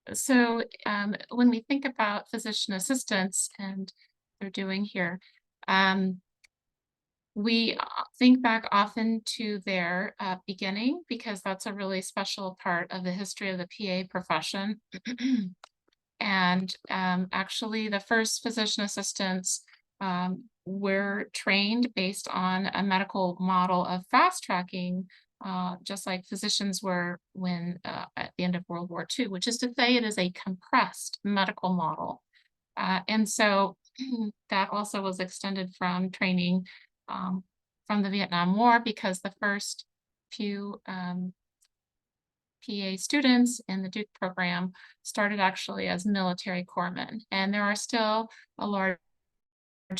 When we think about physician assistants and they're doing here, um, we think back often to their beginning because that's a really special part of the history of the PA profession. And actually, the first physician assistants were trained based on a medical model of fast tracking, just like physicians were when at the end of World War II, which is to say, it is a compressed medical model. And so that also was extended from training um, from the Vietnam War because the first few PA students in the Duke program started actually as military corpsmen. And there are still a large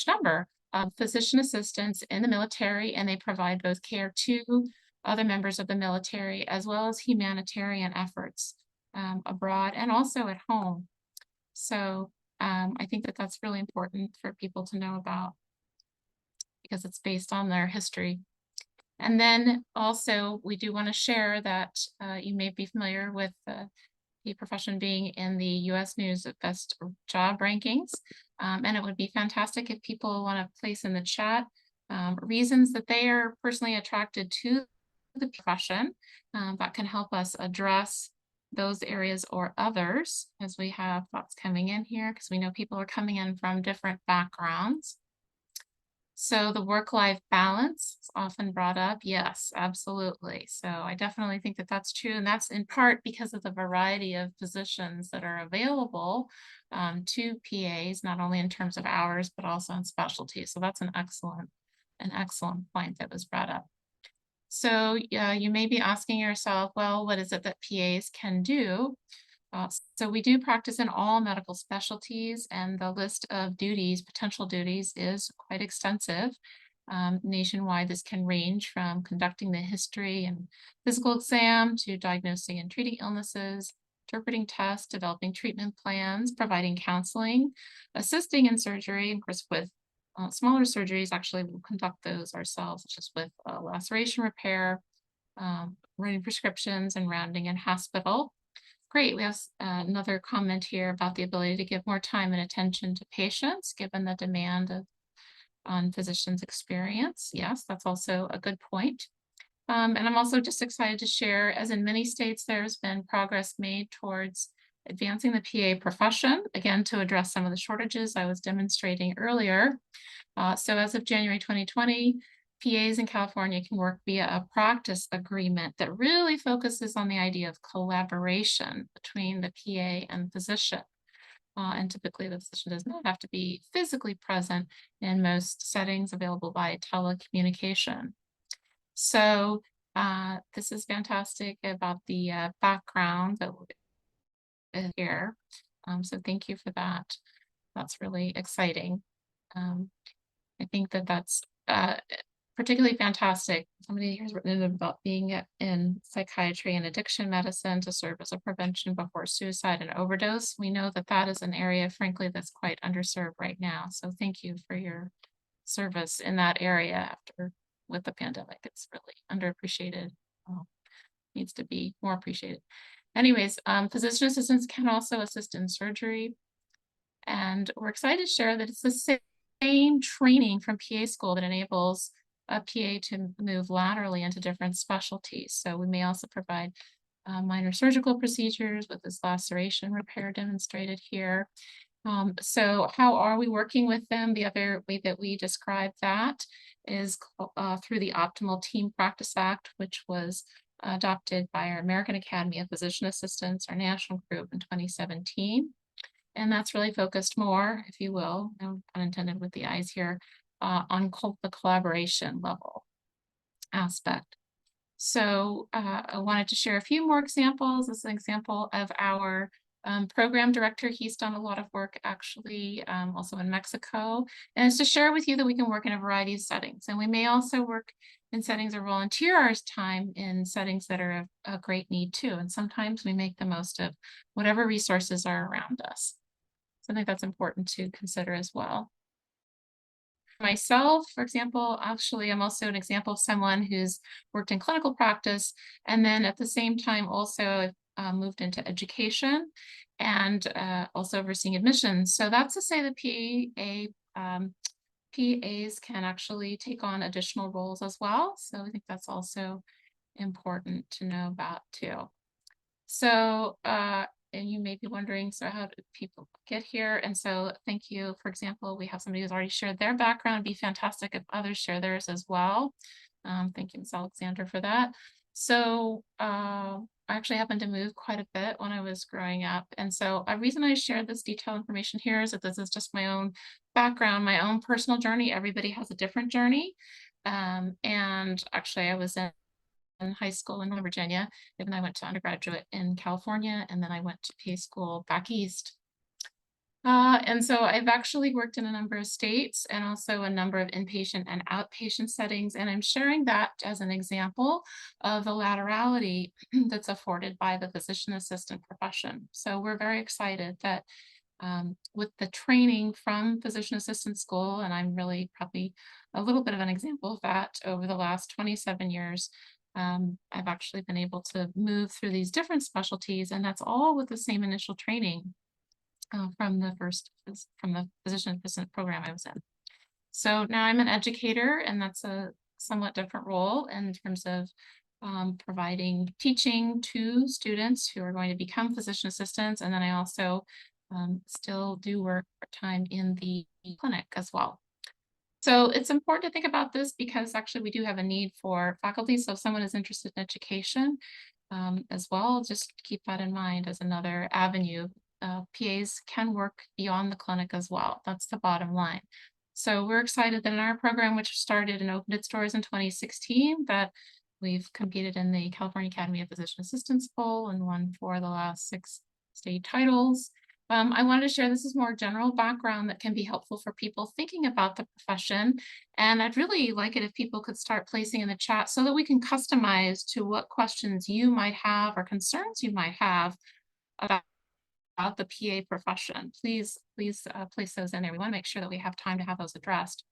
number of physician assistants in the military, and they provide both care to other members of the military as well as humanitarian efforts abroad and also at home. So I think that that's really important for people to know about because it's based on their history. And then also, we do want to share that you may be familiar with the profession being in the US News Best Job Rankings. And it would be fantastic if people want to place in the chat reasons that they are personally attracted to the profession that can help us address those areas or others as we have thoughts coming in here because we know people are coming in from different backgrounds. So the work-life balance is often brought up. Yes, absolutely. So I definitely think that that's true, and that's in part because of the variety of positions that are available to PAs, not only in terms of hours but also in specialties. So that's an excellent point that was brought up. So you may be asking yourself, well, what is it that PAs can do? So we do practice in all medical specialties, and the list of duties, potential duties, is quite extensive. Nationwide, this can range from conducting the history and physical exam to diagnosing and treating illnesses, interpreting tests, developing treatment plans, providing counseling, assisting in surgery. Of course, with smaller surgeries, actually, we'll conduct those ourselves, such as with laceration repair, writing prescriptions, and rounding in hospital. Great. We have another comment here about the ability to give more time and attention to patients, given the demand on physicians' experience. Yes, that's also a good point. And I'm also just excited to share, as in many states, there's been progress made towards advancing the PA profession, again, to address some of the shortages I was demonstrating earlier. So as of January 2020, PAs in California can work via a practice agreement that really focuses on the idea of collaboration between the PA and physician. And typically, the physician does not have to be physically present in most settings available by telecommunication. So this is fantastic about the background that is here. So thank you for that. That's really exciting. Um, I think that that's particularly fantastic. Somebody has written about being in psychiatry and addiction medicine to serve as a prevention before suicide and overdose. We know that that is an area, frankly, that's quite underserved right now. So thank you for your service in that area after with the pandemic. It's really underappreciated. uh, Needs to be more appreciated. Anyways, physician assistants can also assist in surgery. And we're excited to share that it's the same training from PA school that enables a PA to move laterally into different specialties. So we may also provide minor surgical procedures with this laceration repair demonstrated here. So how are we working with them? The other way that we describe that is through the Optimal Team Practice Act, which was adopted by our American Academy of Physician Assistants, our national group, in 2017. And that's really focused more, if you will, no pun intended with the eyes here, on the collaboration level aspect. So I wanted to share a few more examples. This is an example of our program director. He's done a lot of work actually also in Mexico. And it's to share with you that we can work in a variety of settings. And we may also work in settings or volunteer our time in settings that are of a great need too. And sometimes we make the most of whatever resources are around us. So I think that's important to consider as well. Myself, for example, actually, I'm also an example of someone who's worked in clinical practice and then at the same time also moved into education and also overseeing admissions. So that's to say the PAs can actually take on additional roles as well. So I think that's also important to know about too. So, and you may be wondering, so how did people get here? And so thank you. For example, we have somebody who's already shared their background. It'd be fantastic if others share theirs as well. Thank you, Ms. Alexander, for that. So I actually happened to move quite a bit when I was growing up. And so a reason I shared this detailed information here is that this is just my own background, my own personal journey. Everybody has a different journey. And actually I was in high school in Northern Virginia, and then I went to undergraduate in California, and then I went to PA school back east. And so I've actually worked in a number of states and also a number of inpatient and outpatient settings. And I'm sharing that as an example of the laterality that's afforded by the physician assistant profession. So we're very excited that with the training from physician assistant school, and I'm really probably a little bit of an example of that over the last 27 years, I've actually been able to move through these different specialties, and that's all with the same initial training from the physician assistant program I was in. So now I'm an educator, and that's a somewhat different role in terms of providing teaching to students who are going to become physician assistants. And then I also still do work part-time in the clinic as well. So it's important to think about this because actually we do have a need for faculty. So if someone is interested in education as well, just keep that in mind as another avenue. PAs can work beyond the clinic as well. That's the bottom line. So we're excited that in our program, which started and opened its doors in 2016, that we've competed in the California Academy of Physician Assistants poll and won 4 of the last 6 state titles. I wanted to share this is more general background that can be helpful for people thinking about the profession. And I'd really like it if people could start placing in the chat so that we can customize to what questions you might have or concerns you might have about the PA profession. Please place those in there. We want to make sure that we have time to have those addressed.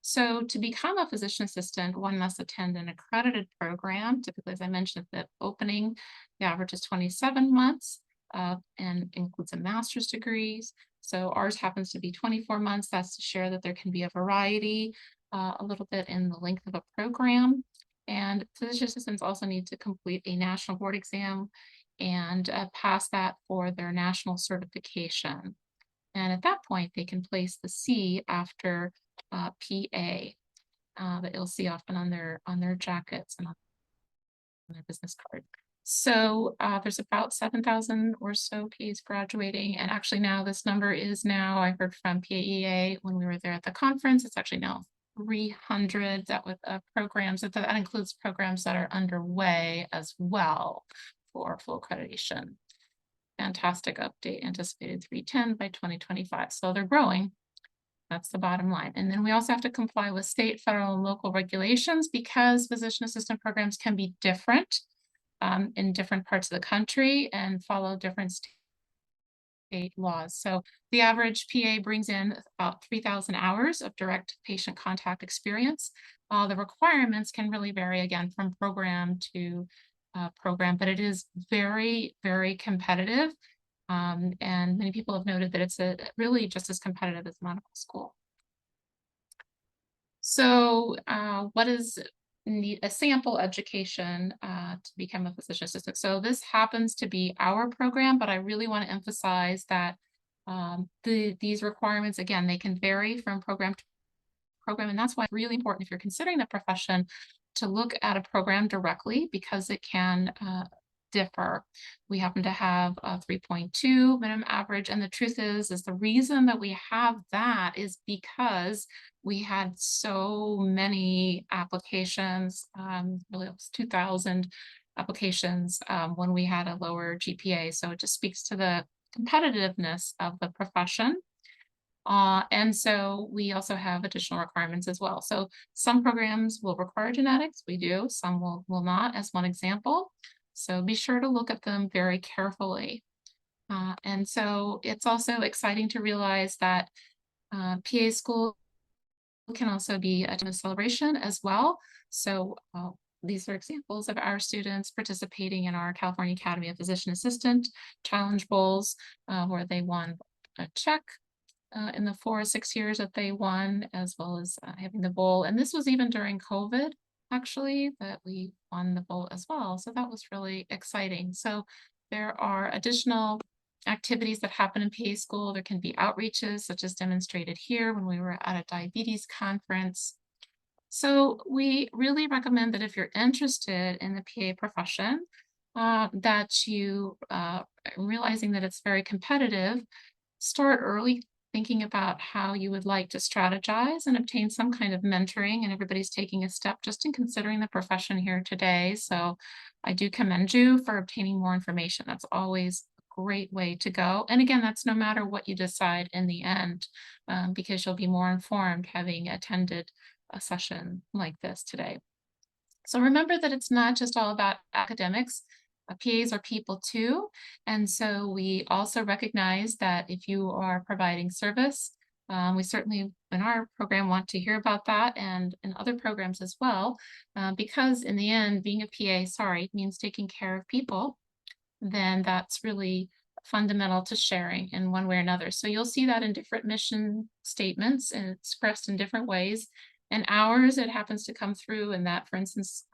So to become a physician assistant, one must attend an accredited program. Typically, as I mentioned, at the opening, the average is 27 months and includes a master's degrees. So ours happens to be 24 months. That's to share that there can be a variety a little bit in the length of a program. And physician assistants also need to complete a national board exam and pass that for their national certification. And at that point, they can place the C after PA that you'll see often on their jackets and on their business card. So there's about 7,000 or so PAs graduating. And actually now this number is now, I heard from PAEA when we were there at the conference, it's actually now 300 that with programs, that includes programs that are underway as well for full accreditation. Fantastic update, anticipated 310 by 2025. So they're growing. That's the bottom line. And then we also have to comply with state, federal, and local regulations because physician assistant programs can be different in different parts of the country and follow different state laws. So the average PA brings in about 3,000 hours of direct patient contact experience. The requirements can really vary again from program to program, but it is very, very competitive. And many people have noted that it's really just as competitive as medical school. So what is need a sample education to become a physician assistant? So this happens to be our program, but I really want to emphasize that these requirements, again, they can vary from program to program. And that's why it's really important if you're considering the profession to look at a program directly because it can differ. We happen to have a 3.2 minimum average. And the truth is the reason that we have that is because we had so many applications, really it was 2,000 applications when we had a lower GPA. So it just speaks to the competitiveness of the profession. And so we also have additional requirements as well. So some programs will require genetics, we do, some will not, as one example. So be sure to look at them very carefully. And so it's also exciting to realize that PA school can also be a time of celebration as well. So these are examples of our students participating in our California Academy of Physician Assistant Challenge Bowls, where they won a check in the 4 or 6 years that they won, as well as having the bowl. And this was even during COVID, actually, that we won the bowl as well. So that was really exciting. So there are additional activities that happen in PA school. There can be outreaches, such as demonstrated here when we were at a diabetes conference. So we really recommend that if you're interested in the PA profession, that you realizing that it's very competitive, start early thinking about how you would like to strategize and obtain some kind of mentoring. And everybody's taking a step just in considering the profession here today. So I do commend you for obtaining more information. That's always a great way to go. And again, that's no matter what you decide in the end, because you'll be more informed having attended a session like this today. So remember that it's not just all about academics. PAs are people too. And so we also recognize that if you are providing service, we certainly in our program want to hear about that and in other programs as well, because in the end, being a PA, sorry, means taking care of people, then that's really fundamental to sharing in one way or another. So you'll see that in different mission statements and it's expressed in different ways. And ours, it happens to come through in that, for instance,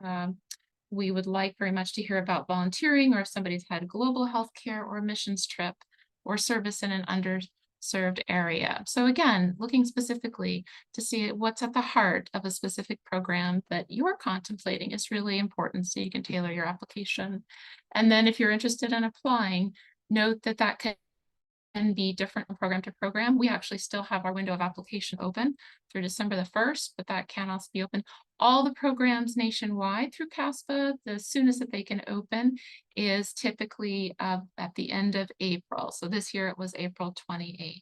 we would like very much to hear about volunteering or if somebody's had global health care or a missions trip or service in an underserved area. So again, looking specifically to see what's at the heart of a specific program that you're contemplating is really important so you can tailor your application. And then if you're interested in applying, note that that can be different from program to program. We actually still have our window of application open through December the 1st, but that can also be open. All the programs nationwide through CASPA, the soonest that they can open is typically at the end of April. So this year it was April 28th.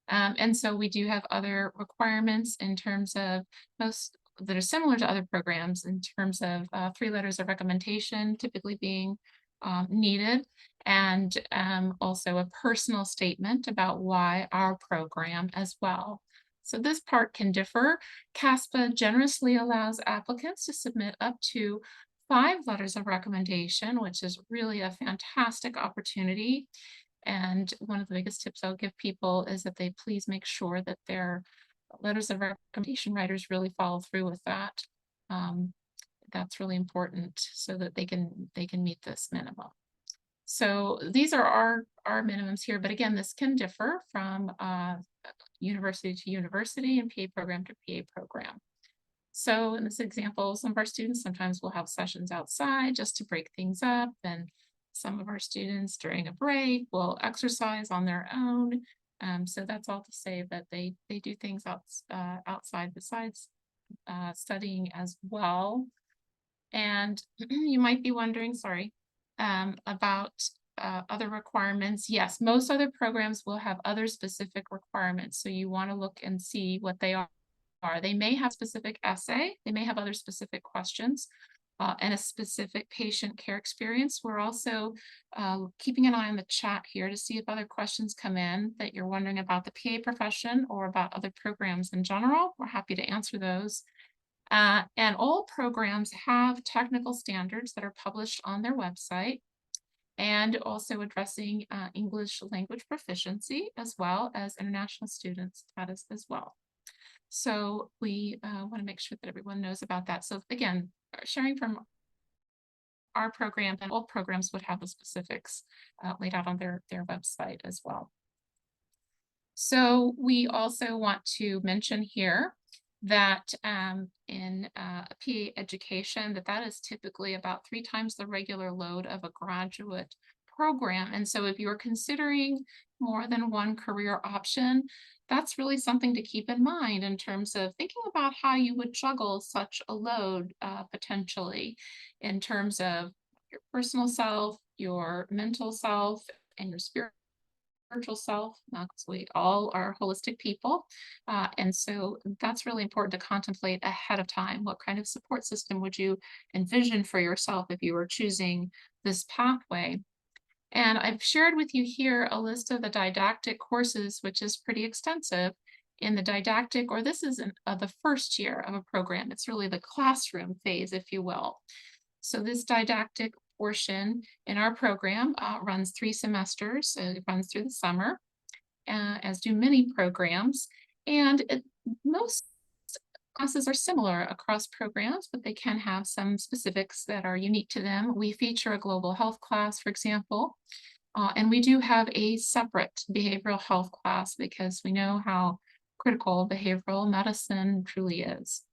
And so we do have other requirements in terms of most that are similar to other programs in terms of 3 letters of recommendation typically being needed, and also a personal statement about why our program as well. So this part can differ. CASPA generously allows applicants to submit up to 5 letters of recommendation, which is really a fantastic opportunity. And one of the biggest tips I'll give people is that they please make sure that their letters of recommendation writers really follow through with that. That's really important so that they can meet this minimum. So these are our minimums here, but again, this can differ from university to university and PA program to PA program. So in this example, some of our students sometimes will have sessions outside just to break things up, and some of our students during a break will exercise on their own. So that's all to say that they do things outside besides studying as well. And you might be wondering, sorry, about other requirements. Yes, most other programs will have other specific requirements. So you want to look and see what they are. They may have specific essay, they may have other specific questions, and a specific patient care experience. We're also keeping an eye on the chat here to see if other questions come in that you're wondering about the PA profession or about other programs in general. We're happy to answer those. And all programs have technical standards that are published on their website and also addressing English language proficiency as well as international student status as well. So we want to make sure that everyone knows about that. So again, sharing from our program, and all programs would have the specifics laid out on their website as well. So we also want to mention here that in PA education, that is typically about 3 times the regular load of a graduate program. And so if you're considering more than one career option, that's really something to keep in mind in terms of thinking about how you would juggle such a load potentially in terms of your personal self, your mental self, and your spiritual self, because we all are holistic people. And so that's really important to contemplate ahead of time. What kind of support system would you envision for yourself if you were choosing this pathway? And I've shared with you here a list of the didactic courses, which is pretty extensive in the didactic, or this is the first year of a program. It's really the classroom phase, if you will. So this didactic portion in our program runs 3 semesters. So it runs through the summer, as do many programs. And most classes are similar across programs, but they can have some specifics that are unique to them. We feature a global health class, for example, and we do have a separate behavioral health class because we know how critical behavioral medicine truly is.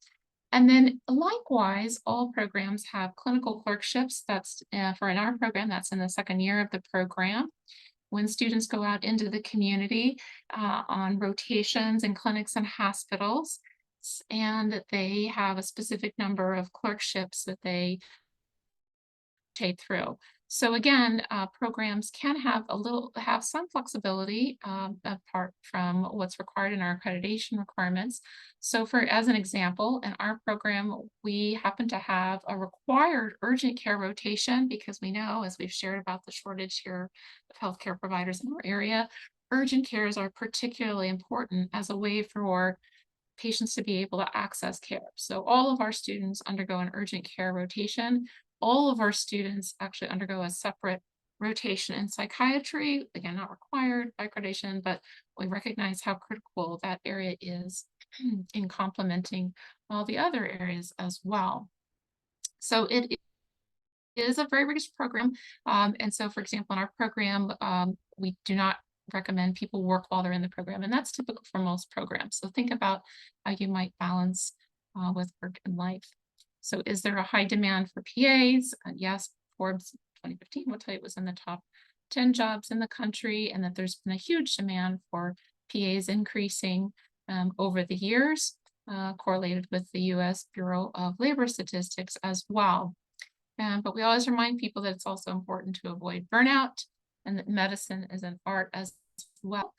And then likewise, all programs have clinical clerkships. That's for in our program, that's in the second year of the program. When students go out into the community on rotations in clinics and hospitals, and they have a specific number of clerkships that they rotate through. So again, programs can have some flexibility apart from what's required in our accreditation requirements. So as an example, in our program, we happen to have a required urgent care rotation because we know, as we've shared about the shortage here of healthcare providers in our area, urgent cares are particularly important as a way for patients to be able to access care. So all of our students undergo an urgent care rotation. All of our students actually undergo a separate rotation in psychiatry, again, not required by accreditation, but we recognize how critical that area is in complementing all the other areas as well. So it is a very rigorous program. And so, for example, in our program, we do not recommend people work while they're in the program, and that's typical for most programs. So think about how you might balance with work and life. So is there a high demand for PAs? Yes, Forbes 2015 will tell you it was in the top 10 jobs in the country, and that there's been a huge demand for PAs increasing over the years, correlated with the US Bureau of Labor Statistics as well. But we always remind people that it's also important to avoid burnout and that medicine is an art as well.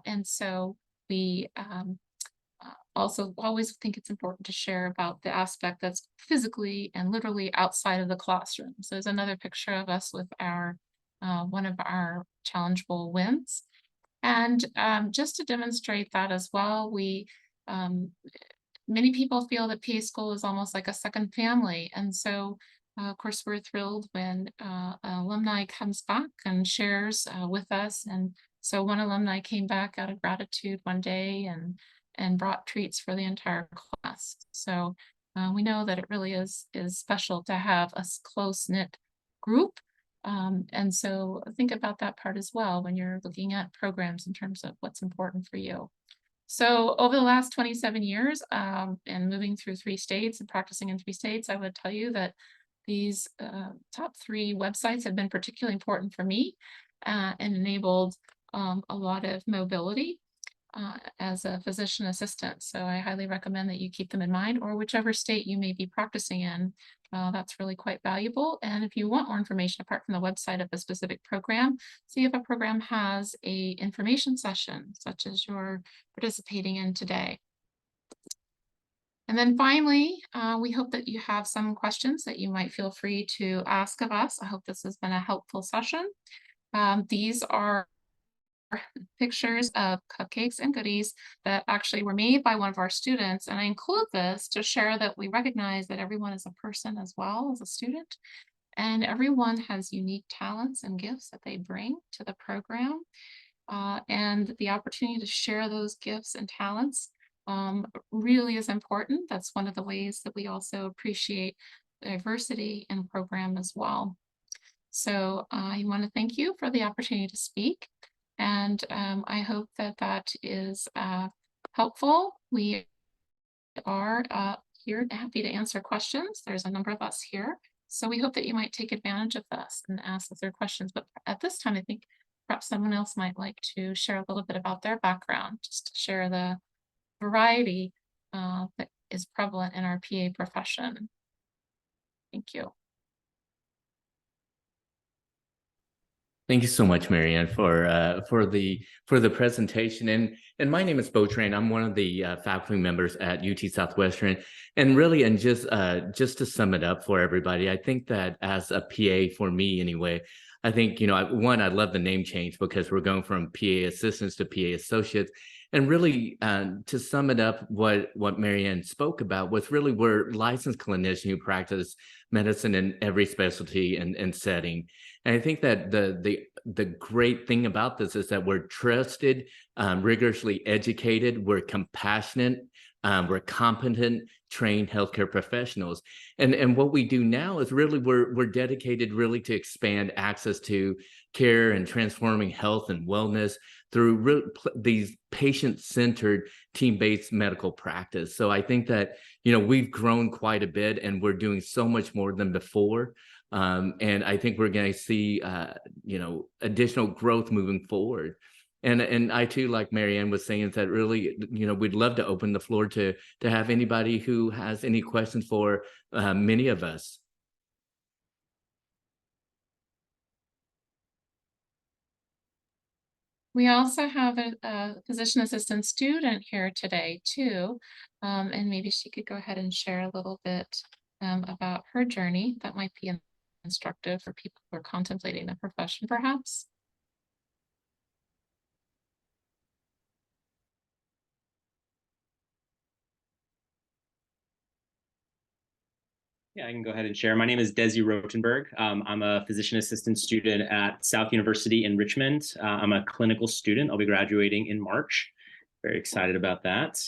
And so we also always think it's important to share about the aspect that's physically and literally outside of the classroom. So there's another picture of us with our one of our challengeable wins. And just to demonstrate that as well, many people feel that PA school is almost like a second family. And so of course, we're thrilled when an alumni comes back and shares with us. And so one alumni came back out of gratitude one day and brought treats for the entire class. So we know that it really is special to have a close-knit group. And so think about that part as well when you're looking at programs in terms of what's important for you. So over the last 27 years and moving through 3 states and practicing in 3 states, I would tell you that these top 3 websites have been particularly important for me and enabled a lot of mobility as a physician assistant. So I highly recommend that you keep them in mind, or whichever state you may be practicing in. That's really quite valuable. And if you want more information apart from the website of a specific program, see if a program has an information session, such as you're participating in today. And then finally, we hope that you have some questions that you might feel free to ask of us. I hope this has been a helpful session. These are pictures of cupcakes and goodies that actually were made by one of our students. And I include this to share that we recognize that everyone is a person as well as a student. And everyone has unique talents and gifts that they bring to the program. And the opportunity to share those gifts and talents really is important. That's one of the ways that we also appreciate diversity in program as well. So I want to thank you for the opportunity to speak, and I hope that that is helpful. We are here and happy to answer questions. There's a number of us here, so we hope that you might take advantage of this and ask if there are questions. But at this time, I think perhaps someone else might like to share a little bit about their background, just to share the variety that is prevalent in our PA profession. Thank you. Thank you so much, Marianne, for the presentation. And my name is Bo Tran. I'm one of the faculty members at UT Southwestern. And really, and just to sum it up for everybody, I think that as a PA, for me anyway, I think, I love the name change because we're going from PA assistants to PA associates. And really, to sum it up, what Marianne spoke about was really we're licensed clinicians who practice medicine in every specialty and setting. And I think that the great thing about this is that we're trusted, rigorously educated, we're compassionate, we're competent, trained healthcare professionals. And what we do now is really we're dedicated really to expand access to care and transforming health and wellness through these patient-centered team-based medical practice. So I think that, we've grown quite a bit and we're doing so much more than before. And I think we're going to see, additional growth moving forward. And I too, like Marianne was saying, is that really, we'd love to open the floor to have anybody who has any questions for many of us. We also have a physician assistant student here today too. And maybe she could go ahead and share a little bit about her journey that might be instructive for people who are contemplating the profession, perhaps. Yeah, I can go ahead and share. My name is Desi Rotenberg. I'm a physician assistant student at South University in Richmond. I'm a clinical student. I'll be graduating in March. Very excited about that.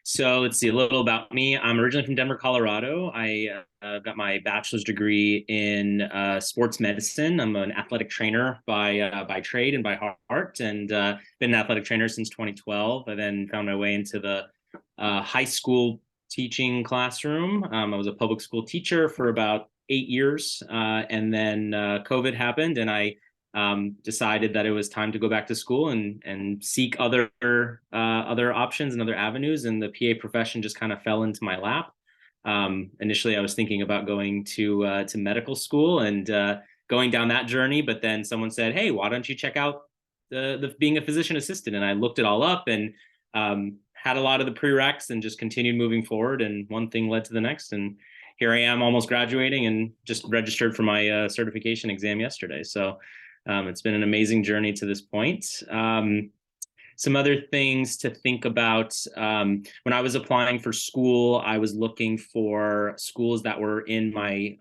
So let's see a little about me. I'm originally from Denver, Colorado. I got my bachelor's degree in sports medicine. I'm an athletic trainer by trade and by heart, and been an athletic trainer since 2012. I then found my way into the high school teaching classroom. I was a public school teacher for about 8 years, and then COVID happened, and I decided that it was time to go back to school and seek other options and other avenues. And the PA profession just kind of fell into my lap. Initially, I was thinking about going to medical school and going down that journey, but then someone said, "Hey, why don't you check out the being a physician assistant?" And I looked it all up and had a lot of the prereqs and just continued moving forward, and one thing led to the next, and here I am almost graduating and just registered for my certification exam yesterday. So it's been an amazing journey to this point. Some other things to think about. When I was applying for school, I was looking for schools that were in my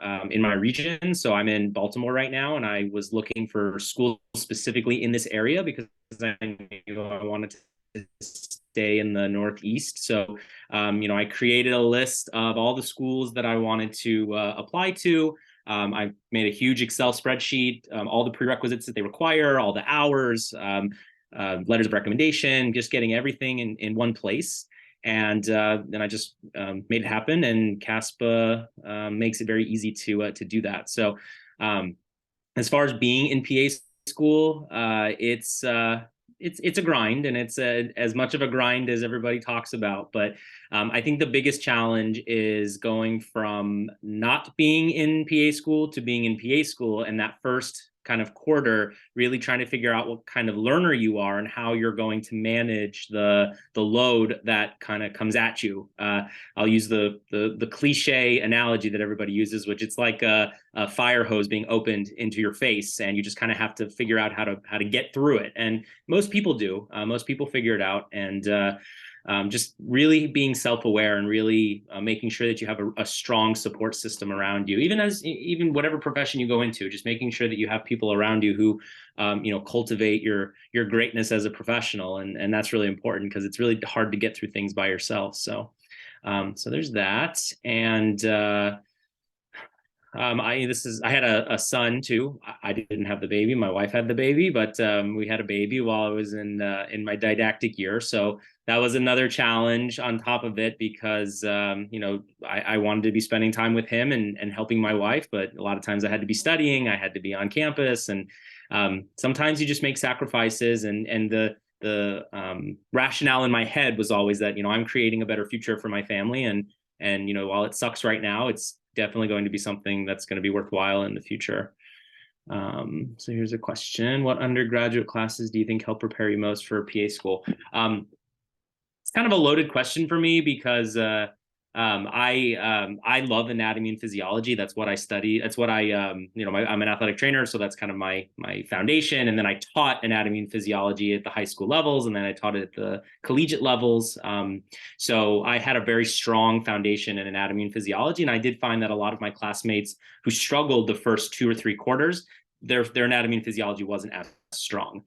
region. So I'm in Baltimore right now, and I was looking for schools specifically in this area because I knew I wanted to stay in the Northeast. So, I created a list of all the schools that I wanted to apply to. I made a huge Excel spreadsheet, all the prerequisites that they require, all the hours, letters of recommendation, just getting everything in one place. And then I just made it happen, and CASPA makes it very easy to do that. So as far as being in PA school, it's a grind, and it's as much of a grind as everybody talks about. But I think the biggest challenge is going from not being in PA school to being in PA school, and that first kind of quarter, really trying to figure out what kind of learner you are and how you're going to manage the load that kind of comes at you. I'll use the cliche analogy that everybody uses, which it's like a fire hose being opened into your face, and you just kind of have to figure out how to get through it. And most people do. Most people figure it out, and just really being self-aware and really making sure that you have a strong support system around you, even whatever profession you go into, just making sure that you have people around you who cultivate your greatness as a professional. And that's really important because it's really hard to get through things by yourself. So there's that. And I had a son too. I didn't have the baby. My wife had the baby, but we had a baby while I was in my didactic year. So that was another challenge on top of it because I wanted to be spending time with him and helping my wife, but a lot of times I had to be studying. I had to be on campus, and sometimes you just make sacrifices. And the rationale in my head was always that I'm creating a better future for my family, and while it sucks right now, it's definitely going to be something that's going to be worthwhile in the future. So here's a question. What undergraduate classes do you think help prepare you most for PA school? It's kind of a loaded question for me because I love anatomy and physiology. That's what I study. That's what I'm an athletic trainer, so that's kind of my foundation. And then I taught anatomy and physiology at the high school levels, and then I taught it at the collegiate levels. So I had a very strong foundation in anatomy and physiology, and I did find that a lot of my classmates who struggled the first 2 or 3 quarters, their anatomy and physiology wasn't as strong.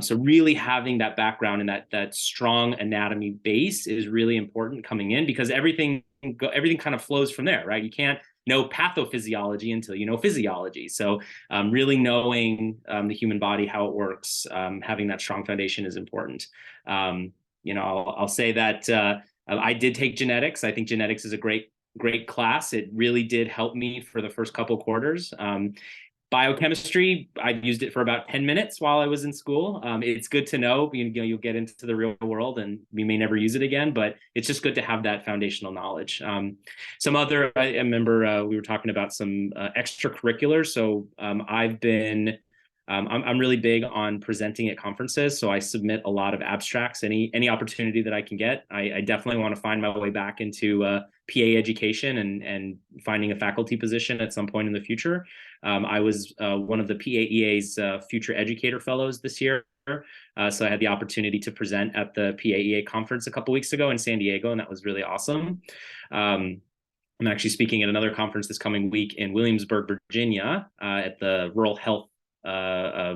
So really having that background and that strong anatomy base is really important coming in, because everything kind of flows from there, right? You can't know pathophysiology until you know physiology. So really knowing the human body, how it works, having that strong foundation is important. I'll say that I did take genetics. I think genetics is a great class. It really did help me for the first couple quarters. Biochemistry, I've used it for about 10 minutes while I was in school. It's good to know, you'll get into the real world and we may never use it again, but it's just good to have that foundational knowledge. I remember we were talking about some extracurriculars. So I'm really big on presenting at conferences. So I submit a lot of abstracts, any opportunity that I can get. I definitely want to find my way back into PA education and finding a faculty position at some point in the future. I was one of the PAEA's Future Educator Fellows this year. So I had the opportunity to present at the PAEA conference a couple weeks ago in San Diego, and that was really awesome. I'm actually speaking at another conference this coming week in Williamsburg, Virginia, at the Rural Health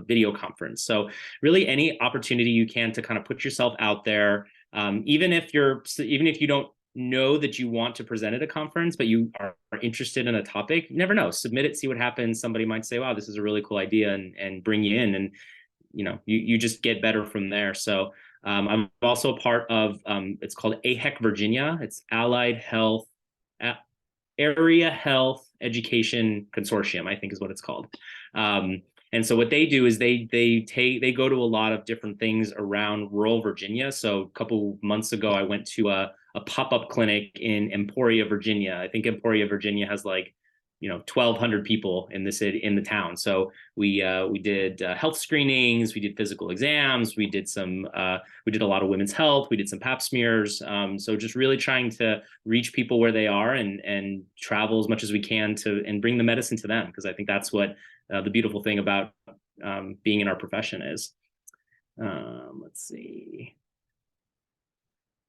video conference. So really any opportunity you can to kind of put yourself out there, even if you don't know that you want to present at a conference, but you are interested in a topic, you never know, submit it, see what happens. Somebody might say, wow, this is a really cool idea, and bring you in, and you just get better from there. So I'm also part of it's called AHEC Virginia. It's Allied Health Area Health Education Consortium, I think is what it's called. And so what they do is they go to a lot of different things around rural Virginia. So a couple months ago, I went to a pop-up clinic in Emporia, Virginia. I think Emporia, Virginia has 1,200 people in the town. So we did health screenings, we did physical exams, we did a lot of women's health, we did some pap smears. So just really trying to reach people where they are and travel as much as we can and bring the medicine to them, because I think that's what the beautiful thing about being in our profession is. Let's see.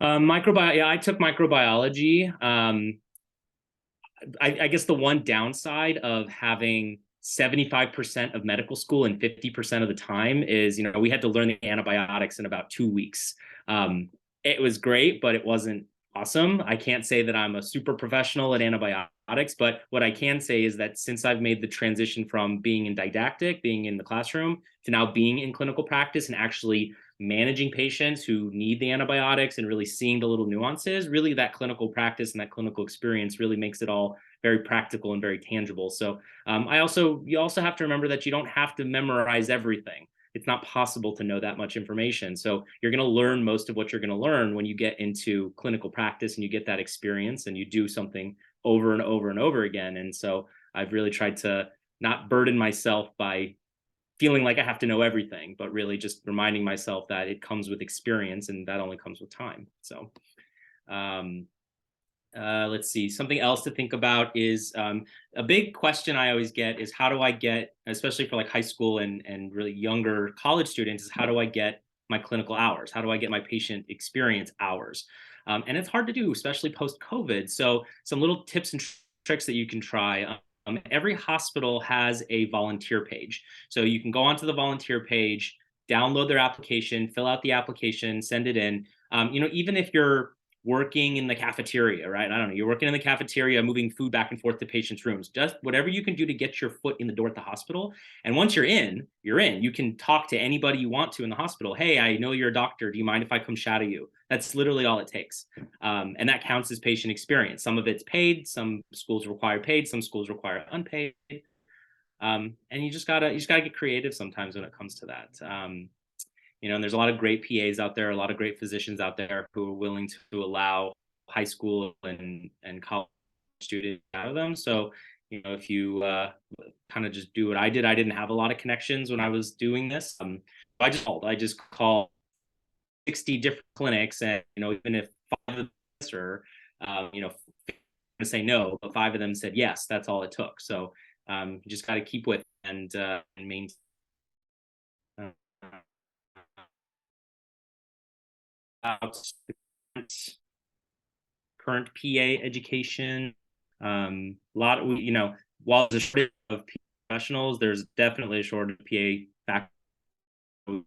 I took microbiology. I guess the one downside of having 75% of medical school and 50% of the time is, we had to learn the antibiotics in about 2 weeks. It was great, but it wasn't awesome. I can't say that I'm a super professional at antibiotics, but what I can say is that since I've made the transition from being in didactic, being in the classroom, to now being in clinical practice and actually managing patients who need the antibiotics and really seeing the little nuances, really that clinical practice and that clinical experience really makes it all very practical and very tangible. So you also have to remember that you don't have to memorize everything. It's not possible to know that much information. So you're going to learn most of what you're going to learn when you get into clinical practice and you get that experience and you do something over and over and over again. And so I've really tried to not burden myself by feeling like I have to know everything, but really just reminding myself that it comes with experience and that only comes with time. So let's see, something else to think about is a big question I always get is how do I get, especially for high school and really younger college students, is how do I get my clinical hours? How do I get my patient experience hours? And it's hard to do, especially post-COVID. So some little tips and tricks that you can try. Every hospital has a volunteer page. So you can go onto the volunteer page, download their application, fill out the application, send it in. Even if you're working in the cafeteria, right? I don't know, you're working in the cafeteria, moving food back and forth to patients' rooms, just whatever you can do to get your foot in the door at the hospital. And once you're in, you can talk to anybody you want to in the hospital. Hey, I know you're a doctor. Do you mind if I come shadow you? That's literally all it takes. And that counts as patient experience. Some of it's paid, some schools require paid, some schools require unpaid. And you just gotta get creative sometimes when it comes to that. And there's a lot of great PAs out there, a lot of great physicians out there who are willing to allow high school and college students out of them. So, if you kind of just do what I did, I didn't have a lot of connections when I was doing this. I just called 60 different clinics, and even if 5 of them or to say no, but 5 of them said yes. That's all it took. So you just got to keep with and maintain. Current PA education. A lot of, while there's a shortage of PA professionals, there's definitely a shortage of PA faculty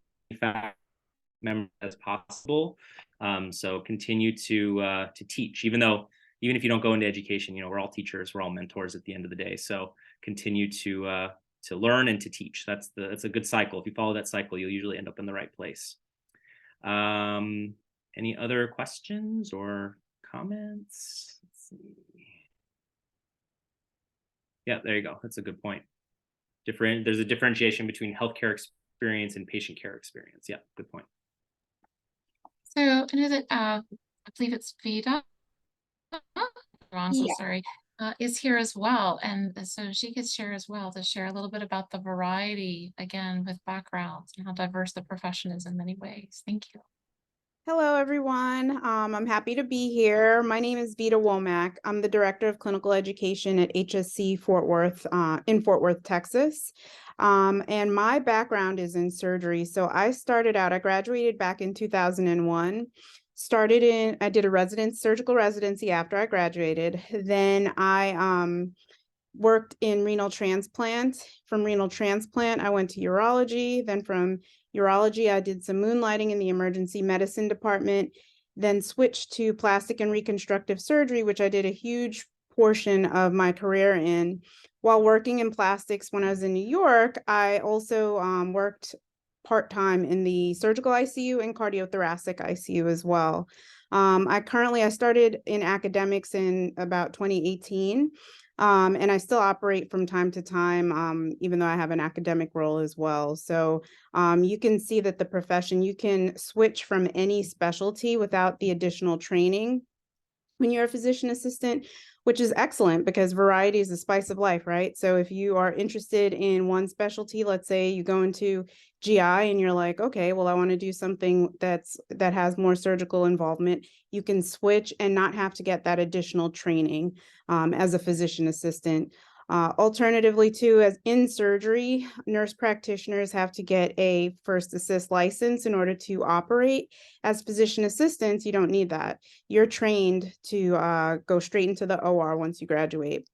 members as possible. So continue to teach, even if you don't go into education, we're all teachers, we're all mentors at the end of the day. So continue to learn and to teach. That's a good cycle. If you follow that cycle, you'll usually end up in the right place. Any other questions or comments? Let's see. Yeah, there you go. That's a good point. There's a differentiation between healthcare experience and patient care experience. Yeah, good point. So I know that I believe it's Vida. Wrong, so Yeah. sorry. Is here as well, and so she could share as well to share a little bit about the variety again with backgrounds and how diverse the profession is in many ways. Thank you. Hello, everyone. I'm happy to be here. My name is Vida Womack. I'm the Director of Clinical Education at HSC Fort Worth, in Fort Worth, Texas. And my background is in surgery. So I graduated back in 2001. I did a surgical residency after I graduated. Then I worked in renal transplant. From renal transplant, I went to urology. Then from urology, I did some moonlighting in the emergency medicine department, then switched to plastic and reconstructive surgery, which I did a huge portion of my career in. While working in plastics when I was in New York, I also worked part-time in the surgical ICU and cardiothoracic ICU as well. I started in academics in about 2018. And I still operate from time to time, even though I have an academic role as well. So you can see that the profession, you can switch from any specialty without the additional training when you're a physician assistant, which is excellent because variety is the spice of life, right? So if you are interested in one specialty, let's say you go into GI and you're like, okay, well, I want to do something that has more surgical involvement, you can switch and not have to get that additional training as a physician assistant. Alternatively, too, as in surgery, nurse practitioners have to get a first assist license in order to operate. As physician assistants, you don't need that. You're trained to go straight into the OR once you graduate.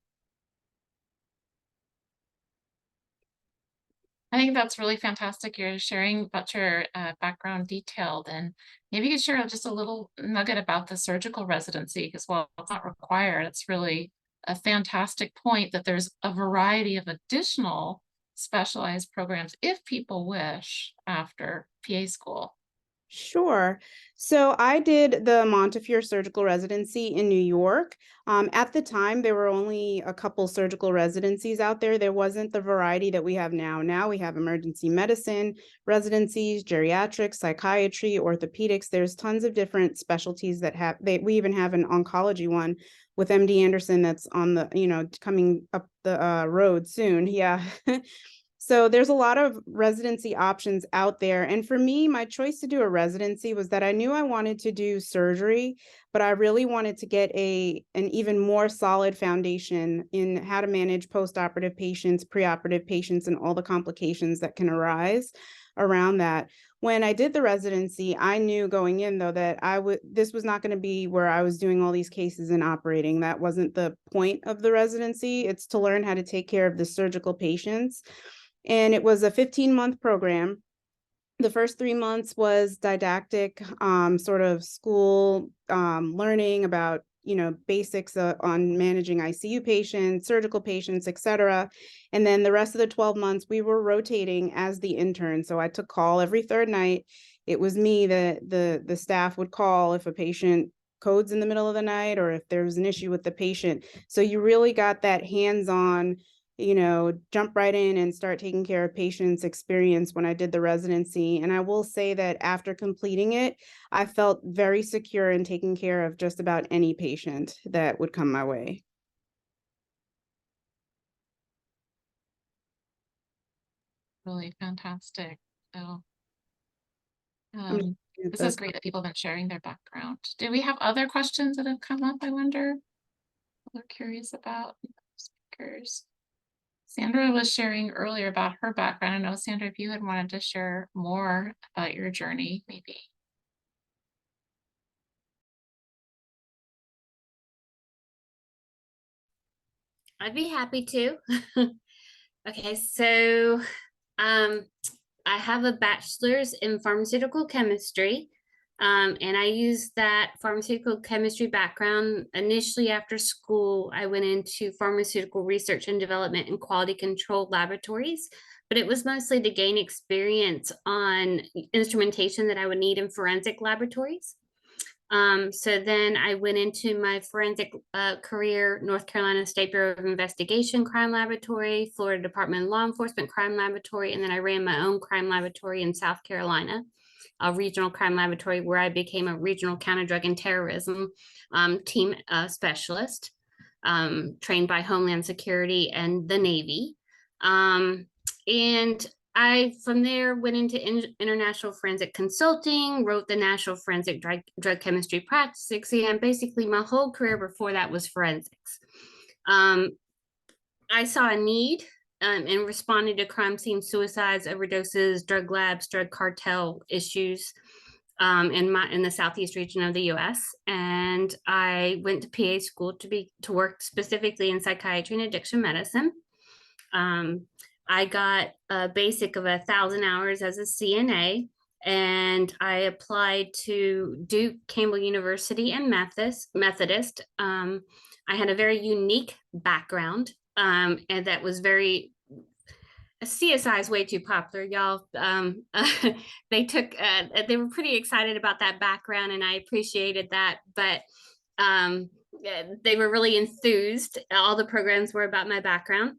I think that's really fantastic. You're sharing about your background detailed, and maybe you could share just a little nugget about the surgical residency, because while it's not required, it's really a fantastic point that there's a variety of additional specialized programs if people wish after PA school. Sure. So I did the Montefiore Surgical Residency in New York. At the time, there were only a couple surgical residencies out there. There wasn't the variety that we have now. Now we have emergency medicine residencies, geriatrics, psychiatry, orthopedics. There's tons of different specialties that we even have an oncology one with MD Anderson that's on the, coming up the road soon. Yeah. So there's a lot of residency options out there. And for me, my choice to do a residency was that I knew I wanted to do surgery, but I really wanted to get an even more solid foundation in how to manage postoperative patients, preoperative patients, and all the complications that can arise around that. When I did the residency, I knew going in, though, that this was not going to be where I was doing all these cases and operating. That wasn't the point of the residency. It's to learn how to take care of the surgical patients. And it was a 15-month program. The first 3 months was didactic, sort of school learning about, basics on managing ICU patients, surgical patients, et cetera. And then the rest of the 12 months, we were rotating as the intern. So I took call every third night. It was me that the staff would call if a patient codes in the middle of the night or if there was an issue with the patient. So you really got that hands-on, jump right in and start taking care of patients experience when I did the residency. And I will say that after completing it, I felt very secure in taking care of just about any patient that would come my way. Really fantastic. So I'm this is great that people have been sharing their background. Do we have other questions that have come up, I wonder? people are curious about speakers. Sandra was sharing earlier about her background. I know, Sandra, if you had wanted to share more about your journey, maybe. I'd be happy to. Okay, so I have a bachelor's in pharmaceutical chemistry, and I used that pharmaceutical chemistry background initially after school. I went into pharmaceutical research and development and quality control laboratories, but it was mostly to gain experience on instrumentation that I would need in forensic laboratories. So then I went into my forensic career, North Carolina State Bureau of Investigation Crime Laboratory, Florida Department of Law Enforcement Crime Laboratory, and then I ran my own crime laboratory in South Carolina, a regional crime laboratory where I became a regional counter drug and terrorism team specialist, trained by Homeland Security and the Navy. And I, from there, went into international forensic consulting, wrote the National Forensic Drug Chemistry Practice Exam. Basically, my whole career before that was forensics. I saw a need and responded to crime scene suicides, overdoses, drug labs, drug cartel issues in the Southeast region of the U.S. And I went to PA school to work specifically in psychiatry and addiction medicine. I got a basic of 1,000 hours as a CNA, and I applied to Duke, Campbell University, and Methodist. I had a very unique background, and that was CSI is way too popular, y'all. They were pretty excited about that background, and I appreciated that, but they were really enthused. All the programs were about my background.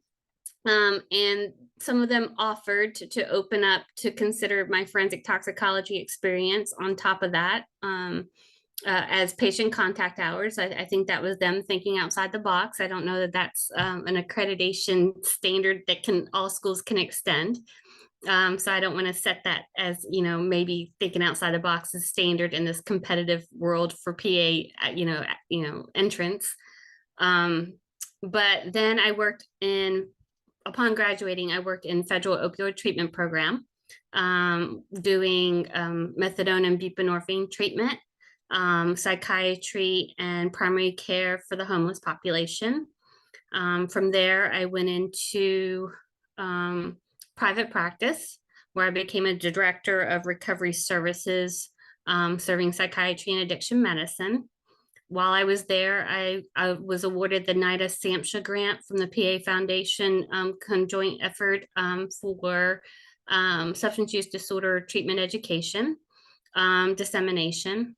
And some of them offered to open up to consider my forensic toxicology experience on top of that as patient contact hours. I think that was them thinking outside the box. I don't know that that's an accreditation standard that all schools can extend. So I don't want to set that as, maybe thinking outside the box is standard in this competitive world for PA, entrance. But then upon graduating, I worked in federal opioid treatment program, doing methadone and buprenorphine treatment, psychiatry, and primary care for the homeless population. From there, I went into private practice, where I became a director of recovery services, serving psychiatry and addiction medicine. While I was there, I was awarded the NIDA SAMHSA grant from the PA Foundation conjoint effort for substance use disorder treatment education, dissemination.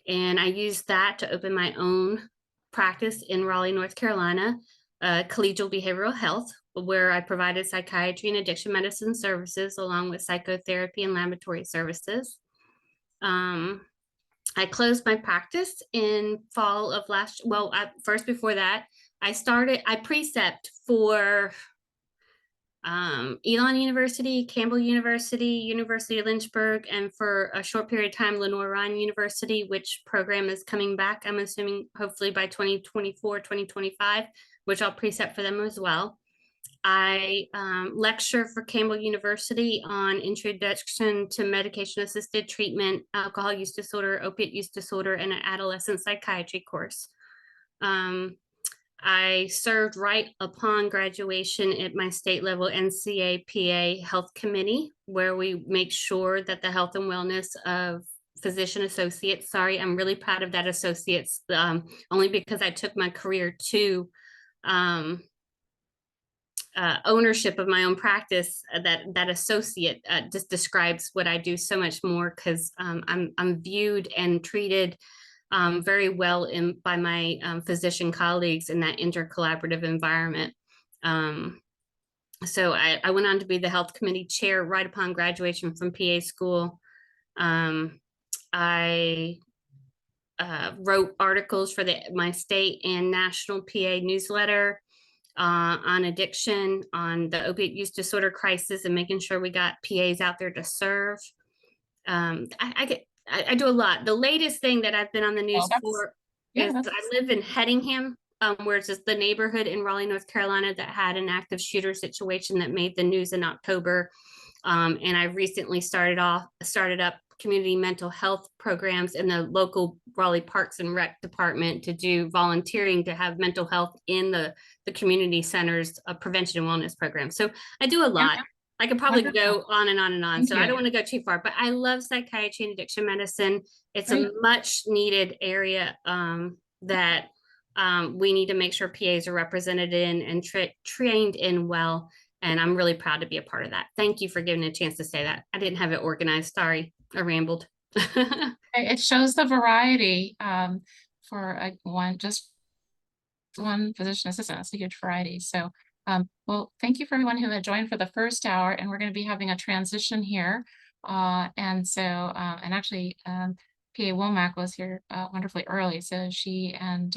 And I used that to open my own practice in Raleigh, North Carolina, collegial behavioral health, where I provided psychiatry and addiction medicine services along with psychotherapy and laboratory services. I closed my practice in fall of before that, I precept for Elon University, Campbell University, University of Lynchburg, and for a short period of time, Lenoir-Rhyne University, which program is coming back, I'm assuming hopefully by 2024, 2025, which I'll precept for them as well. I lecture for Campbell University on introduction to medication-assisted treatment, alcohol use disorder, opiate use disorder, and an adolescent psychiatry course. I served right upon graduation at my state level NCAPA Health Committee, where we make sure that the health and wellness of physician associates, I'm really proud of that associates, only because I took my career to ownership of my own practice. That associate just describes what I do so much more, because I'm viewed and treated very well by my physician colleagues in that intercollaborative environment. So I went on to be the health committee chair right upon graduation from PA school. I wrote articles for my state and national PA newsletter on addiction, on the opiate use disorder crisis, and making sure we got PAs out there to serve. I do a lot. The latest thing that I've been on the news for is I live in Hedingham, where it's just the neighborhood in Raleigh, North Carolina that had an active shooter situation that made the news in October. And I recently started up community mental health programs in the local Raleigh Parks and Rec department to do volunteering to have mental health in the community centers of prevention and wellness programs. So I do a lot. I could probably Wonderful. go on and on and on. Thank So I you. don't want to go too far, but I love psychiatry and addiction medicine. It's Great. a much needed area that we need to make sure PAs are represented in and trained in well. And I'm really proud to be a part of that. Thank you for giving me a chance to say that. I didn't have it organized. Sorry, I rambled. It shows the variety for just one physician assistant. That's a huge variety. So, well, thank you for everyone who had joined for the first hour, and we're going to be having a transition here. And so, and actually, PA Womack was here wonderfully early, so she and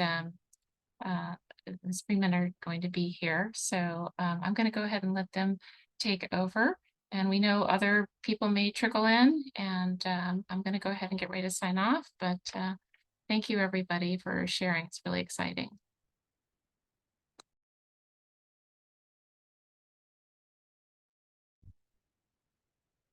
Ms. Freeman are going to be here. So I'm going to go ahead and let them take over. And we know other people may trickle in, and I'm going to go ahead and get ready to sign off. But thank you, everybody, for sharing. It's really exciting.